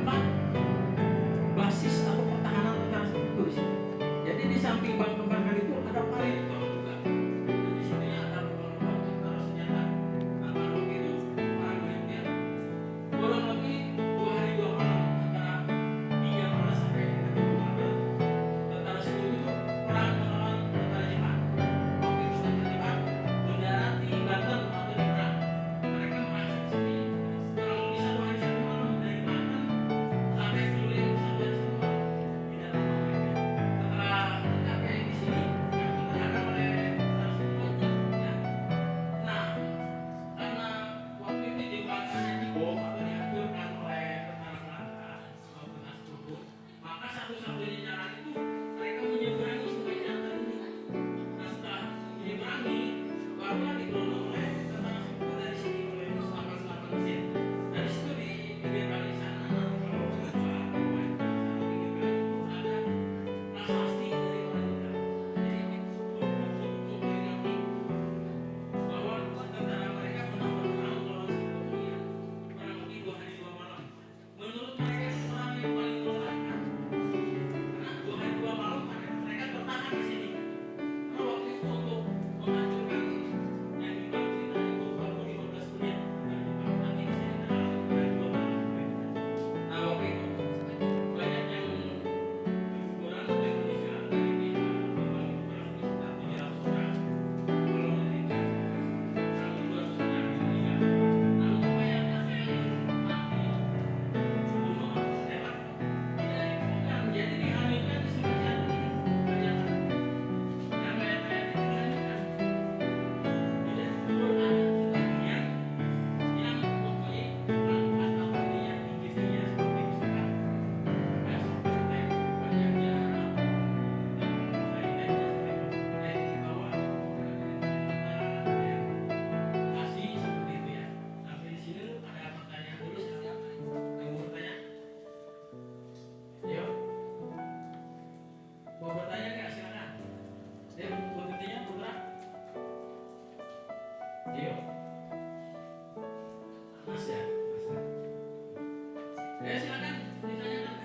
Ya silakan ditanyakan.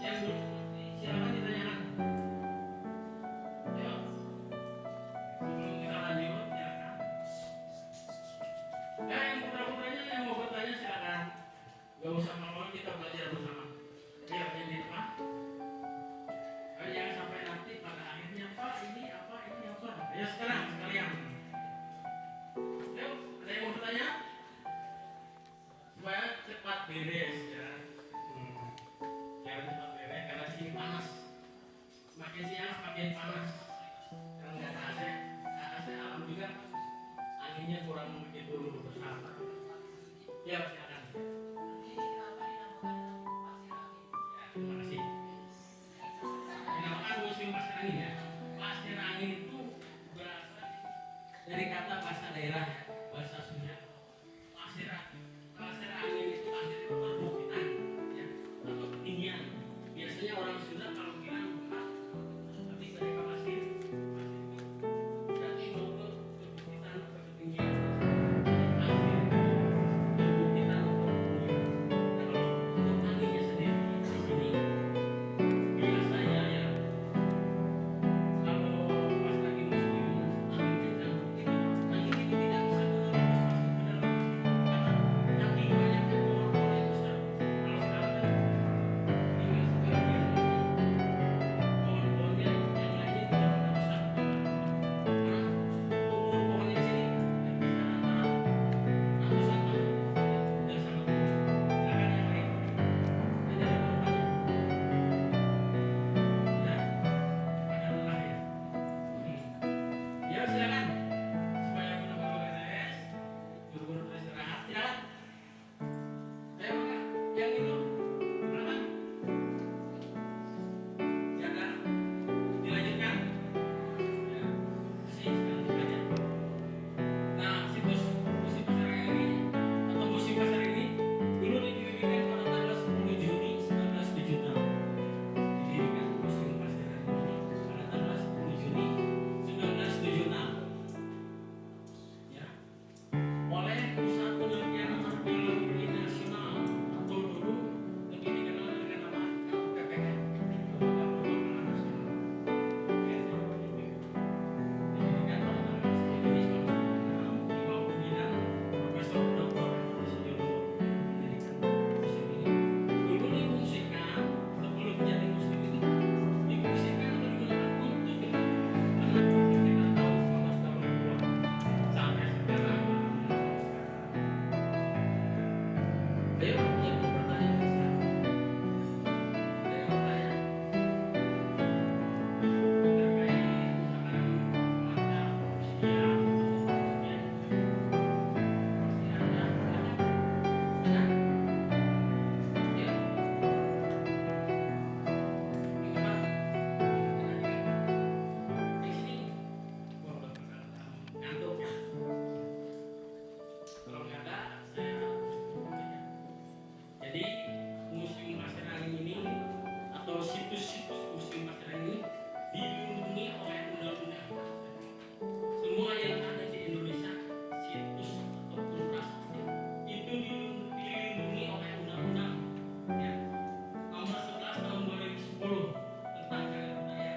Yang belum silakan ditanyakan. Ayo. Sebelum kita lanjut, silakan. Yang putra-putranya yang mau bertanya silakan. Gak usah malu, kita belajar bersama. Biar yang di depan. Jangan sampai nanti pada akhirnya Pak ini apa. Ya sekarang sekalian. Ayo, ada yang mau bertanya? Supaya cepat beres ya. Biar cepat beres karena di sini panas. Semakin siang semakin panas. Karena nggak ada AC alam juga anginnya kurang begitu besar. Ya silakan. Ya, terima kasih. Dinamakan musim pasir angin ya. Pasir angin itu berasal dari kata bahasa daerah, bahasa Sunda. Pasir angin itu pasir itu perbukitan, ya, atau ketinggian. Biasanya orang Sunda kalau bilang bukan, tapi mereka pasir itu berarti mau ke perbukitan atau ketinggian. Pasir itu perbukitan atau ketinggian. Nah, kalau untuk anginnya sendiri di sini biasanya ya. Kalau pas lagi musim angin kencang, angin itu tidak bisa terlalu masuk ke dalam karena saking banyaknya pohon-pohon yang besar. Kalau sekarang kan tinggal sebagian pohon-pohonnya yang lainnya tidak pada besar karena umur pohonnya di sini bisa antara ratusan tahun dan sangat tua. Silakan yang lain ada yang bertanya? Sudah pada lelah ya. Ya silakan supaya benar-benar beres, buru-buru beristirahat. Silakan. Ayo Kak, yang itu silakan. Silakan. Dilanjutkan. Ya, kasih sekali-sekali. Nah, situs musim pasar ini atau musim pasar ini dulu didirikan pada tanggal 10 Juni 1976. Didirikan musim pasar ini pada tanggal 10 Juni 1976 ya, oleh Pusat Penelitian Arkeologi Nasional atau dulu lebih dikenal dengan nama LPPN, Lembaga Penelitian Nasional. Didirikan pada tanggal 10 Juni 1976 di bawah pimpinan Profesor Dr. Susilo mendirikan museum ini. Dulu difungsikan sebelum jadi museum ini difungsikan atau digunakan untuk ini karena sekitar tahun 1982 sampai sekarang. Ayo yang mau bertanya silakan. Ada yang mau bertanya terkait misalkan ada usia pasti ada. Silakan. Ayo. Ini Pak. Di sini. Wah, udah ngantuk ya. Kalau nggak ada, saya jadi museum pasir angin ini atau situs-situs museum pasir angin ini dilindungi oleh undang-undang. Semua yang ada di Indonesia, situs ataupun prasasti itu dilindungi oleh undang-undang. Ya. Nomor 11 tahun 2010 tentang cagar budaya.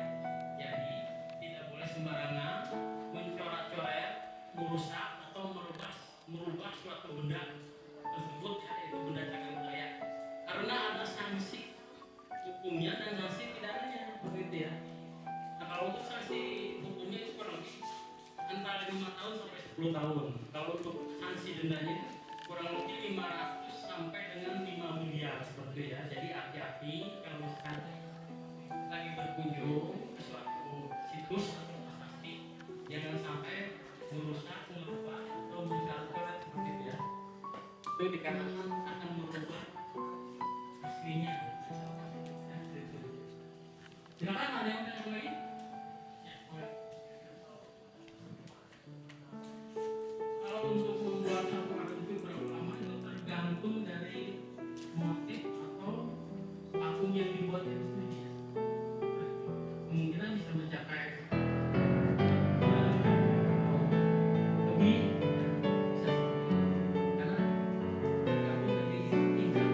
Jadi tidak boleh sembarangan mencoret-coret, merusak atau merubah suatu benda tersebut yaitu benda cagar budaya. Karena ada sanksi hukumnya dan sanksi pidananya begitu ya. Nah kalau untuk sanksi hukumnya itu kurang lebih antara 5 tahun sampai 10 tahun. Kalau untuk sanksi dendanya kurang lebih 500 sampai dengan 5 miliar seperti itu ya. Jadi hati-hati kalau misalkan lagi berkunjung ke suatu situs atau prasasti, jangan sampai merusak, merubah atau mencoret seperti itu ya. Itu dikarenakan akan merubah aslinya. Ya, itu. Silakan ada yang tanya lagi? Ya, boleh. Kalau untuk membuat satu alat itu berapa lama itu tergantung dari motif atau patung yang dibuat itu sendiri. Kemungkinan bisa mencapai lebih bisa karena tergantung dari tingkat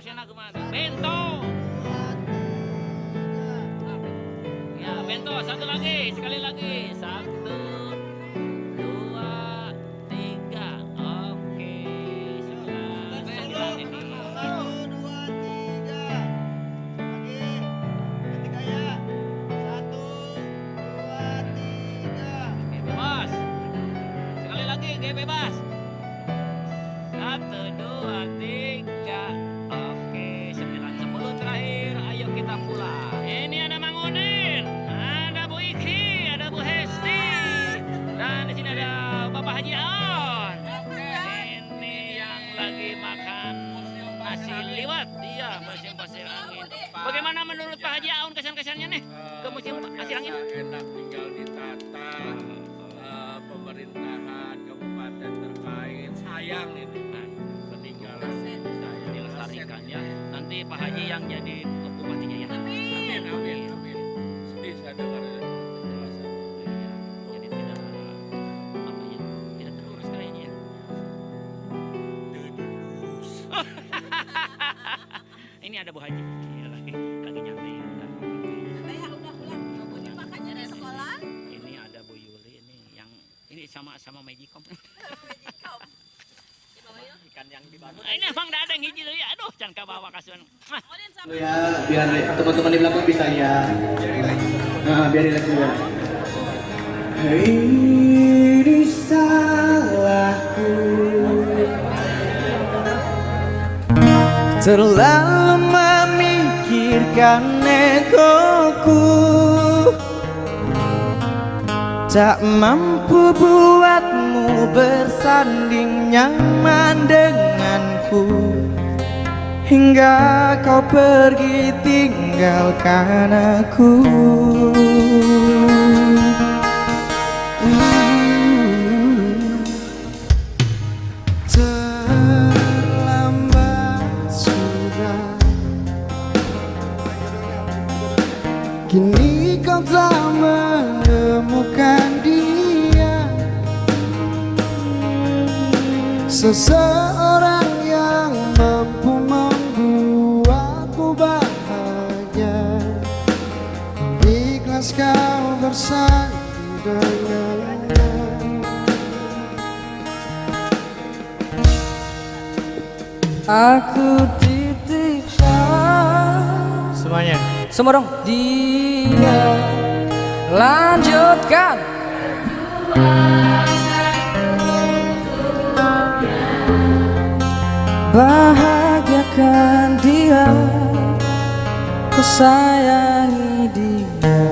Sana kemana? Bento. Ya, Bento. Satu lagi, sekali lagi. 1, 2, 3. Oke, 9 ini. Oke, bebas. Sekali lagi, oke, bebas. 1, 2, 3. Oke, 9, 10 terakhir. Ayo kita pulang. Ini ada Mang Udin, ada Bu Iki, ada Bu Hesti, dan di sini ada Bapak Haji Aon. Ini yang lagi makan nasi liwet. Iya, musim pasir angin. Bagaimana menurut Pak Haji Aon kesan-kesannya nih ke musim pasir angin? Enak tinggal ditata pemerintahan kabupaten terkait. Sayang ini peninggalan saya Dilestarikan ya. Nanti Pak Haji yang jadi bupatinya ya. Amin, amin, amin. Sedih saya dengar penjelasan. Iya, jadi tidak apa ya, tidak terurus kayaknya ya. Terus. Ini ada Bu Haji. Iya, lagi nyantai. Saya udah pulang. Ini makanya dari sekolah. Ini ada Bu Yuli ini sama Magicom. Ikan yang dibangun. Ini emang ada yang hiji tuh ya. Aduh, jangan ke bawah kasuan. Ya, biar teman-teman di belakang bisa ya. Nah, biar relax dulu. Ini salahku, terlalu memikirkan egoku, tak mampu buatmu bersanding nyaman denganku, hingga kau pergi tinggalkan aku. Terlambat sudah, kini kau telah menemukan dia, seseorang yang mampu membuatmu bahagia. Ikhlas kau bersanding dengannya. Aku titipkan Semuanya. semua dong. Dia lanjutkan. Bahagiakan dia, ku sayangi dia.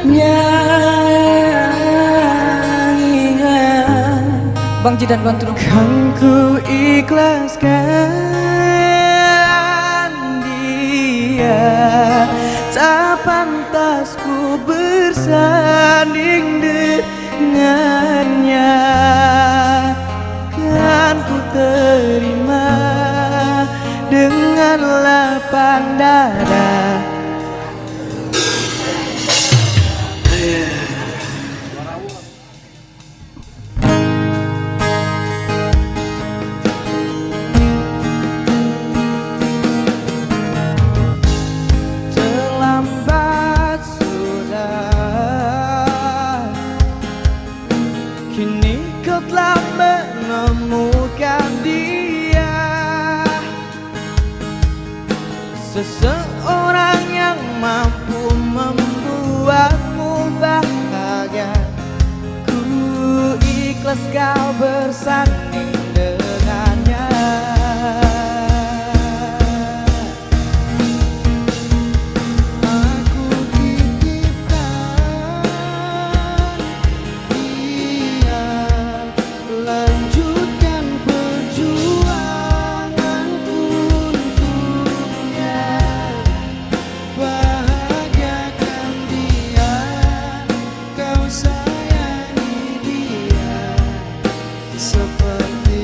Nyanyinya Bang Jidan bantu dong. Kan ku ikhlaskan dia, tak pantas ku bersanding dengannya. Kan ku terima dengan lapang dada. Terlambat sudah, kini kau telah menemukan dia, seseorang yang mampu membuatmu bahagia. Ku ikhlas kau bersanding dengannya. Aku titipkan dia, lanjutkan perjuanganku untuknya. Bahagiakan dia, kau sayangi dia, seperti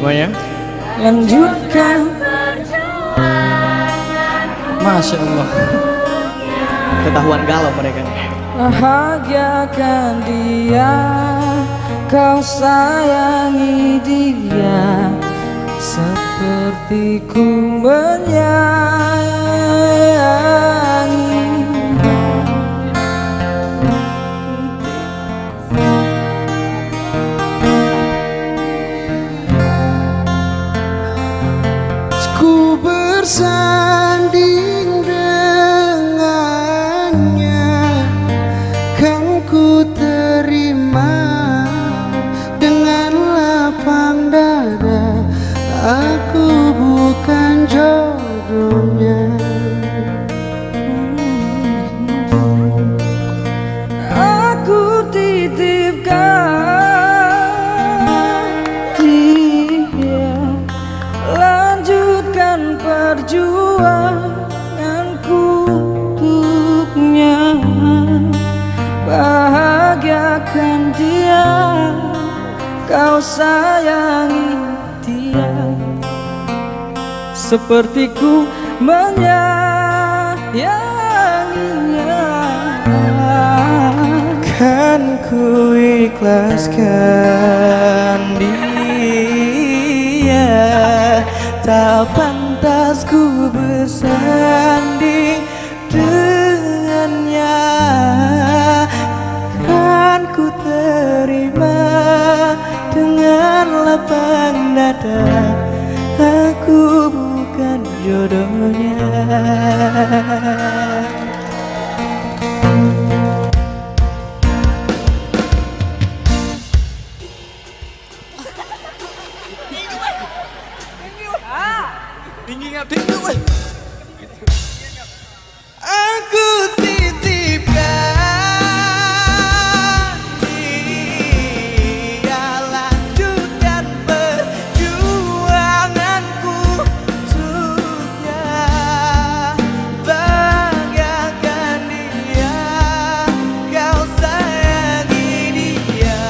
semuanya. Lanjutkan. Masya Allah. Ketahuan galau mereka. Bahagiakan dia, kau sayangi dia seperti ku menyayangi. Ku bersanding dengannya, kan ku terima dengan lapang dada. Aku bukan jodohnya. Aku titipkan dia, lanjutkan perjuanganku untuknya. Bahagiakan dia, kau sayangi dia seperti ku menyayanginya. Kan ku ikhlaskan dia, tak pantas ku bersanding dengannya. Kan ku terima dengan lapang dada. Aku bukan jodohnya. Aku titipkan dia, lanjutkan perjuanganku untuknya. Bahagiakan dia, kau sayangi dia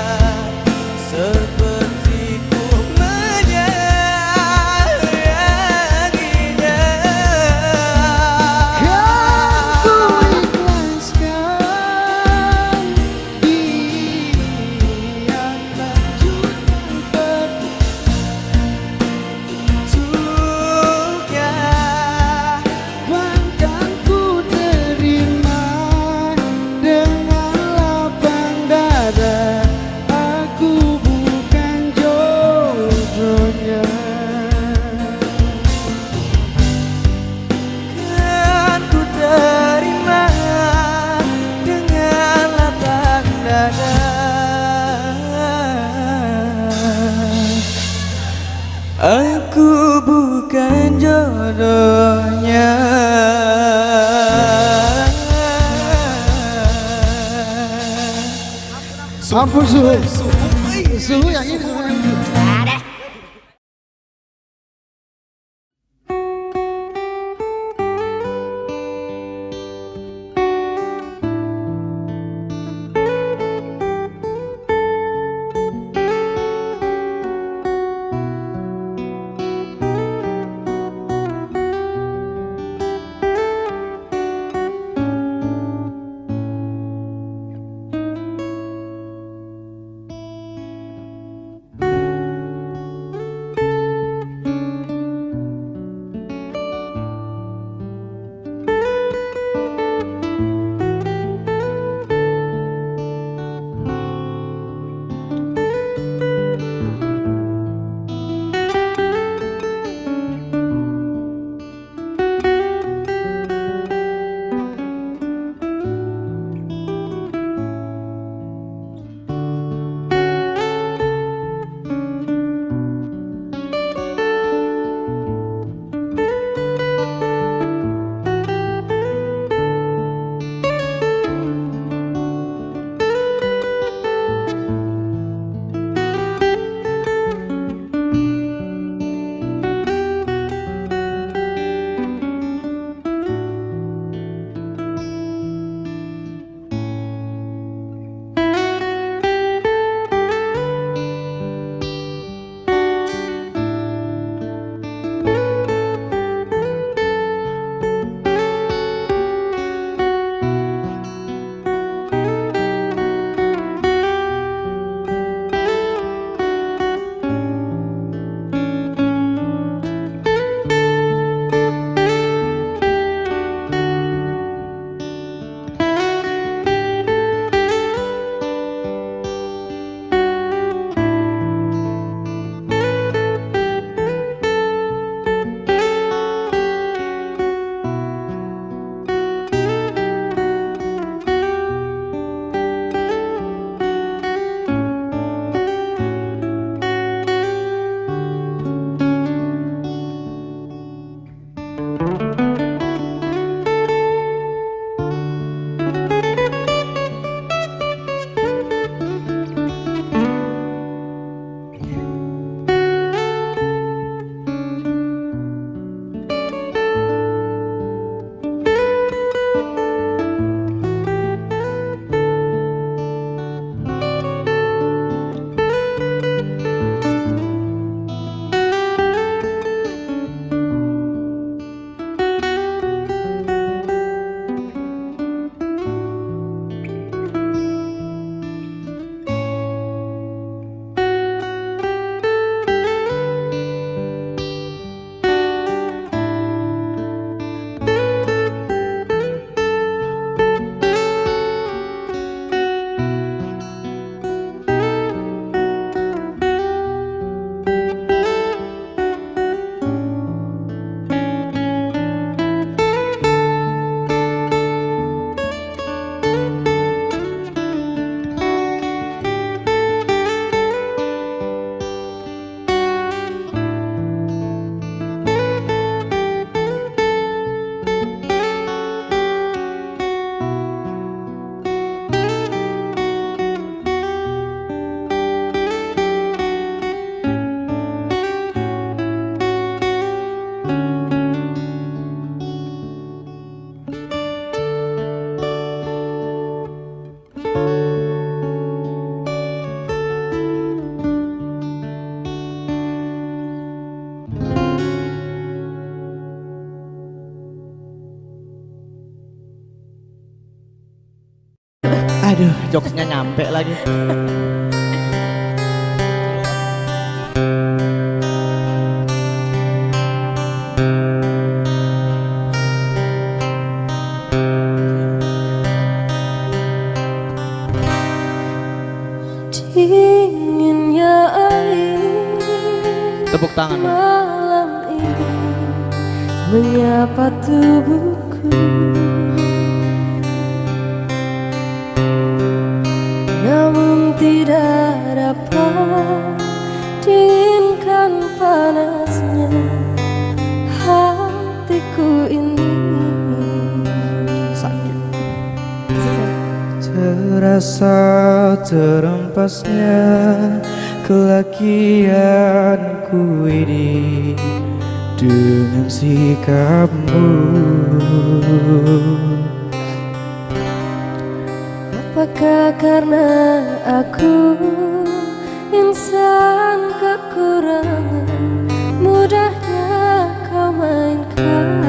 seperti ku menyayanginya. Kan ku ikhlaskan dia, lanjutkan untuknya. Bahkan ku terima dengan lapang dada. Aku bukan jodohnya. Kan ku terima dengan lapang dada. Aku bukan jodohnya. Ampun suhu, suhu yang ini. Aduh, jokesnya nyampe lagi. Dinginnya air Tepuk tangan. malam ini menyapa tubuhku, namun tidak dapat dinginkan panasnya hatiku ini. Sakit. Terasa terempasnya kelakianku ini dengan sikapmu. Apakah karena aku insan kekurangan, mudahnya kau mainkan?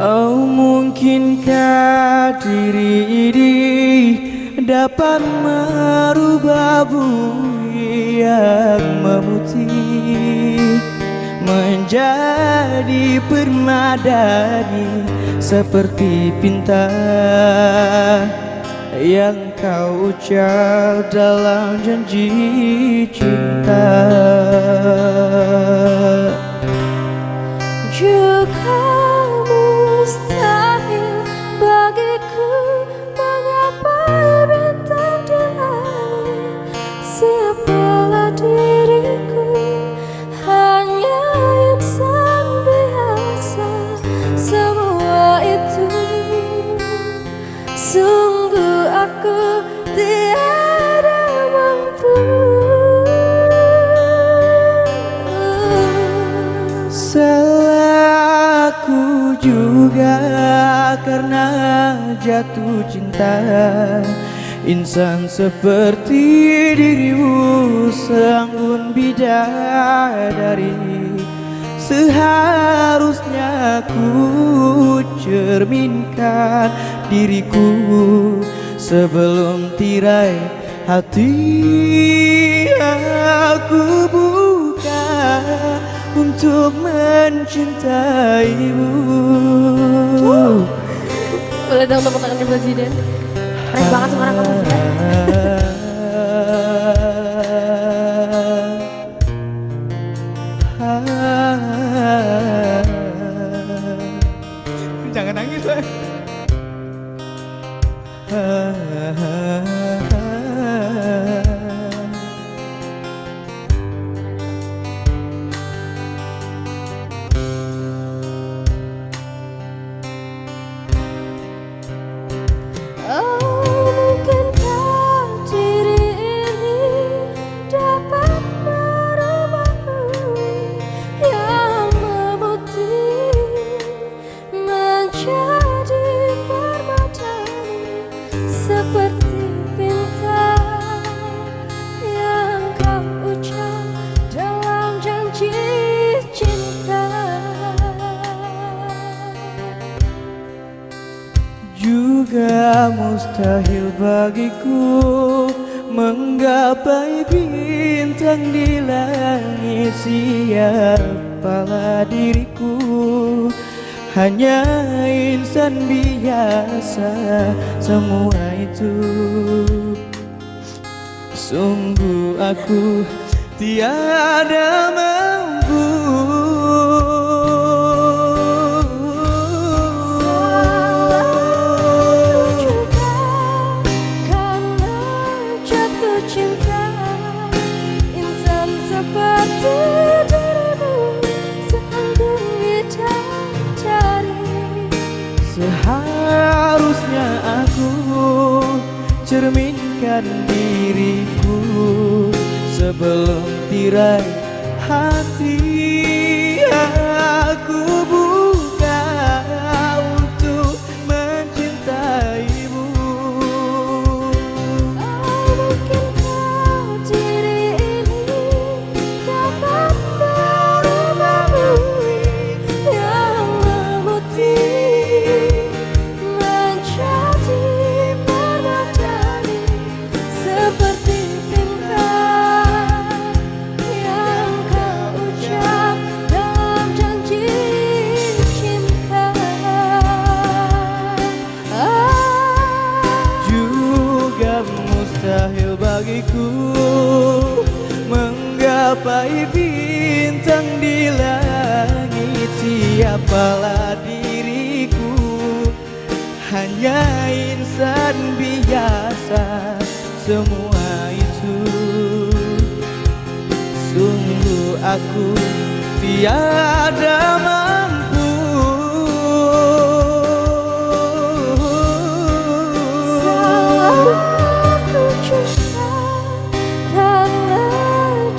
Oh, mungkinkah diri ini dapat merubah bumi yang memutih menjadi permadani seperti pinta yang kau ucap dalam janji cinta. Juga mustahil bagiku menggapai bintang di langit. Siapalah diriku, hanya insan biasa. Semua itu sungguh aku tiada mampu. Salahku juga karena jatuh cinta. Insan seperti dirimu seanggun bidadari. Seharusnya ku cerminkan diriku sebelum tirai hati aku buka untuk mencintaimu. Boleh dong tepuk tangan di Presiden. Keren banget suara kamu, Fred. Jangan nangis lah. Oh, mungkinkah diri ini dapat merubah bumi yang memutih menjadi permadani seperti bintang yang kau ucap dalam janji cinta. Juga mustahil bagiku menggapai bintang di langit. Siapalah diriku, hanya insan biasa. Semua itu sungguh aku tiada mampu. Seharusnya aku cerminkan diriku sebelum tirai hati aku buka untuk mencintaimu. Mungkinkah diri ini dapat merubah bumi yang memutih gapai bintang di langit, siapalah diriku, hanya insan biasa. Semua itu sungguh aku tiada mampu. Aku cuma karena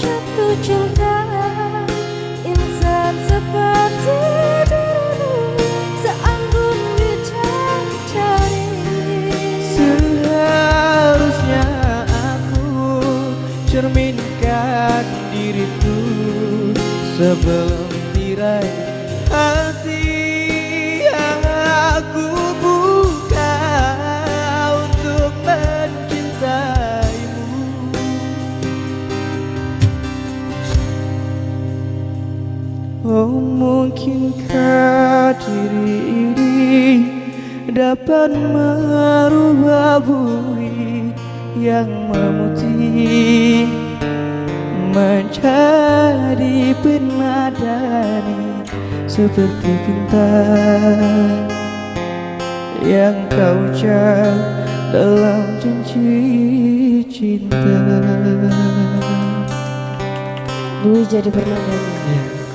jatuh cinta. Insan seperti dirimu seanggun dicari. Seharusnya aku cerminkan diriku sebelum tirai hati yang aku buka untuk mencintaimu. Oh, mungkinkah diri ini dapat merubah bumi yang memutih menjadi permadani, seperti bintang yang kau ucap dalam janji cinta. Dwi jadi permadani.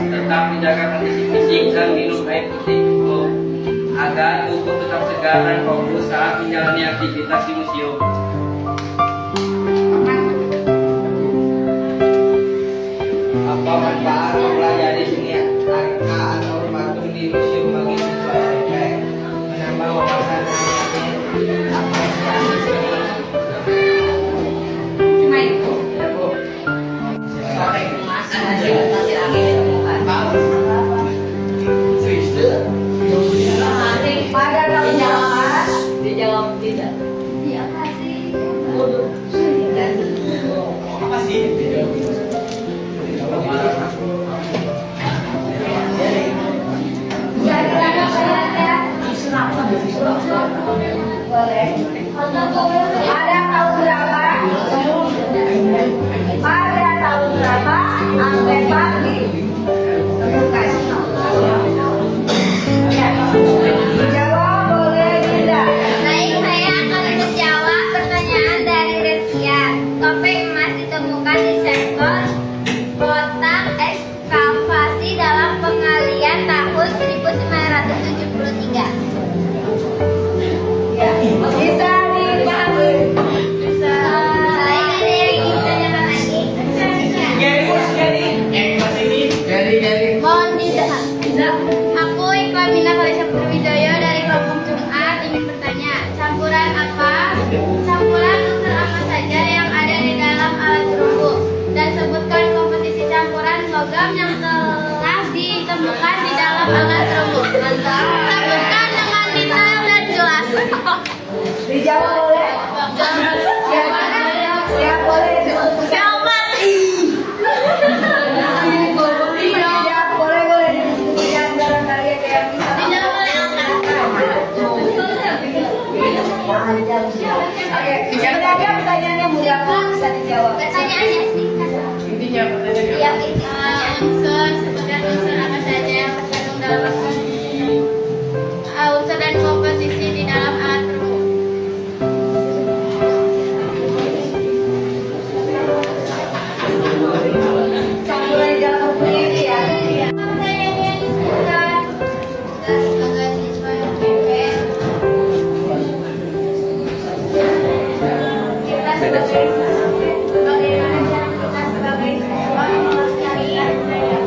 Tetap menjaga kondisi fisik dan minum air putih cukup agar tubuh tetap segar dan fokus saat menjalani aktivitas di museum. Apa manfaat mempelajari seni atau patung di museum bagi siswa SMP? Menambah wawasan dan apresiasi seni Dia kasih. Boleh. Pada tahun berapa? Pada tahun berapa? Sampai pagi. Jawab boleh tidak? Baik, saya akan menjawab pertanyaan dari Resia. Topeng emas ditemukan di sektor kotak ekskavasi dalam pengalian tahun 1973. Ya, bisa dipahami. Bisa. Selain ada yang ingin ditanyakan lagi? Mohon tidak. Aku Iklamina Kalisa Putruwijaya dari kelompok Jumat ingin bertanya, campuran apa? Campuran unsur apa saja yang ada di dalam alat perunggu? Dan sebutkan komposisi campuran logam yang telah ditemukan di dalam alat perunggu. Sebutkan dengan detail dan jelas. Dijawab boleh? Ya boleh. Jawab. Ya boleh. Yang barangkali ada yang bisa. Tidak boleh angkat. Oke, sebenarnya pertanyaannya mudah kok, bisa dijawab. Pertanyaannya singkat. Intinya pertanyaannya. Yang unsur, sebutkan unsur apa saja yang terkandung dalam unsur dan komposisi di dalam alat perunggu. Campuran dalam ini ya. Pertanyaannya disebutkan dari sebagai siswa yang bebek. Kita sebagai bagaimana cara kita sebagai siswa melestarikan budaya.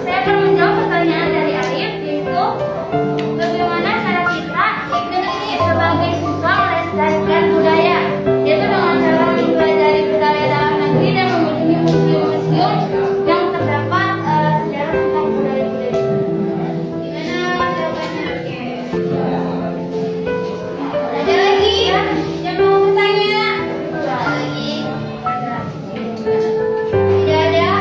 Saya akan menjawab pertanyaan dari Arif, yaitu bagaimana cara kita sebagai siswa melestarikan budaya, yaitu dengan cara mempelajari budaya dalam negeri dan mengunjungi museum-museum yang terdapat sejarah tentang budaya-budaya itu. Gimana jawabannya? Ada lagi yang mau bertanya? Lagi? Tidak ada?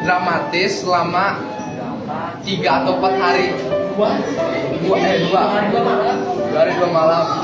Dramatis selama 3 atau 4 hari. 2 hari 2 malam. 2 hari 2 malam.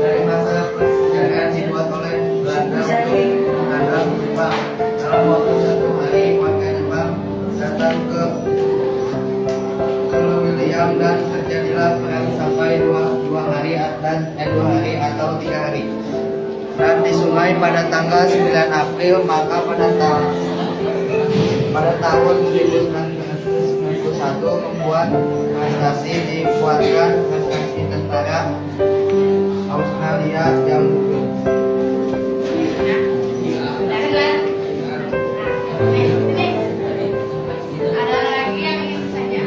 Dari masa persejaraan dibuat oleh Belanda menghadap Jepang. Dalam waktu 1 hari warga Jepang datang ke William dan terjadilah perang sampai 2 hari atau 3 hari. Dan di sungai pada tanggal 9 April maka pada tahun 1991 membuat prestasi dibuatkan prestasi tentara Australia yang Ada lagi yang ingin bertanya?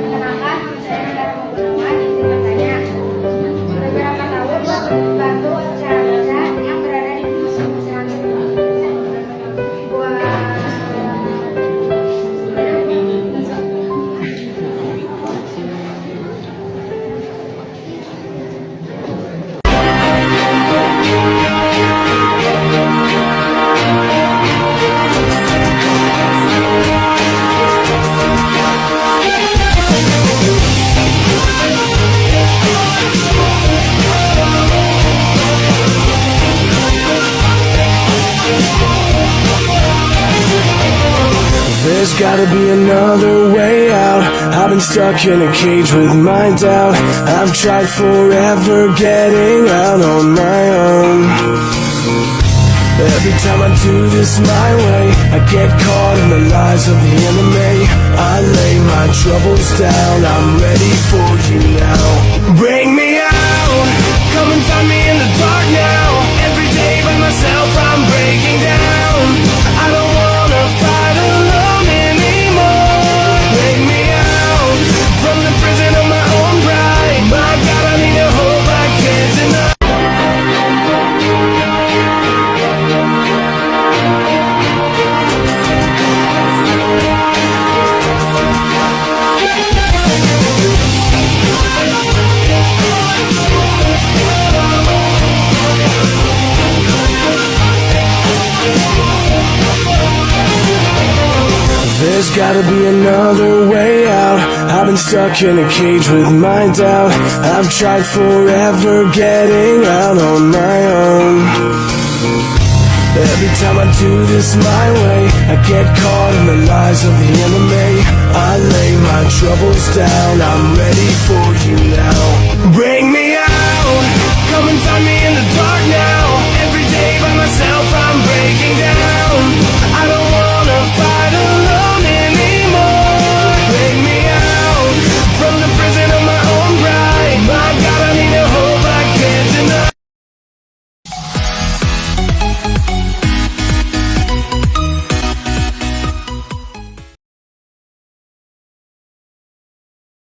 Perkenalkan, saya Nandara Muhammad, izin bertanya. Beberapa tahun bantu cara baca yang berada di museum-museum There's gotta be another way out. I've been stuck in a cage with my doubt. I've tried forever getting out on my own. Every time I do this my way, I get caught in the lies of the enemy. I lay my troubles down, I'm ready for you now. Bring me out, come and find me in the dark now. Every day by myself I'm breaking down. I don't wanna fight alone anymore. Bring me out, from the prison of my own pride. My God, I need a hope I can't deny. There's gotta be another way out. I've been stuck in a cage with my doubt. I've tried forever getting out on my own. Every time I do this my way, I get caught in the lies of the enemy. I lay my troubles down, I'm ready for you now.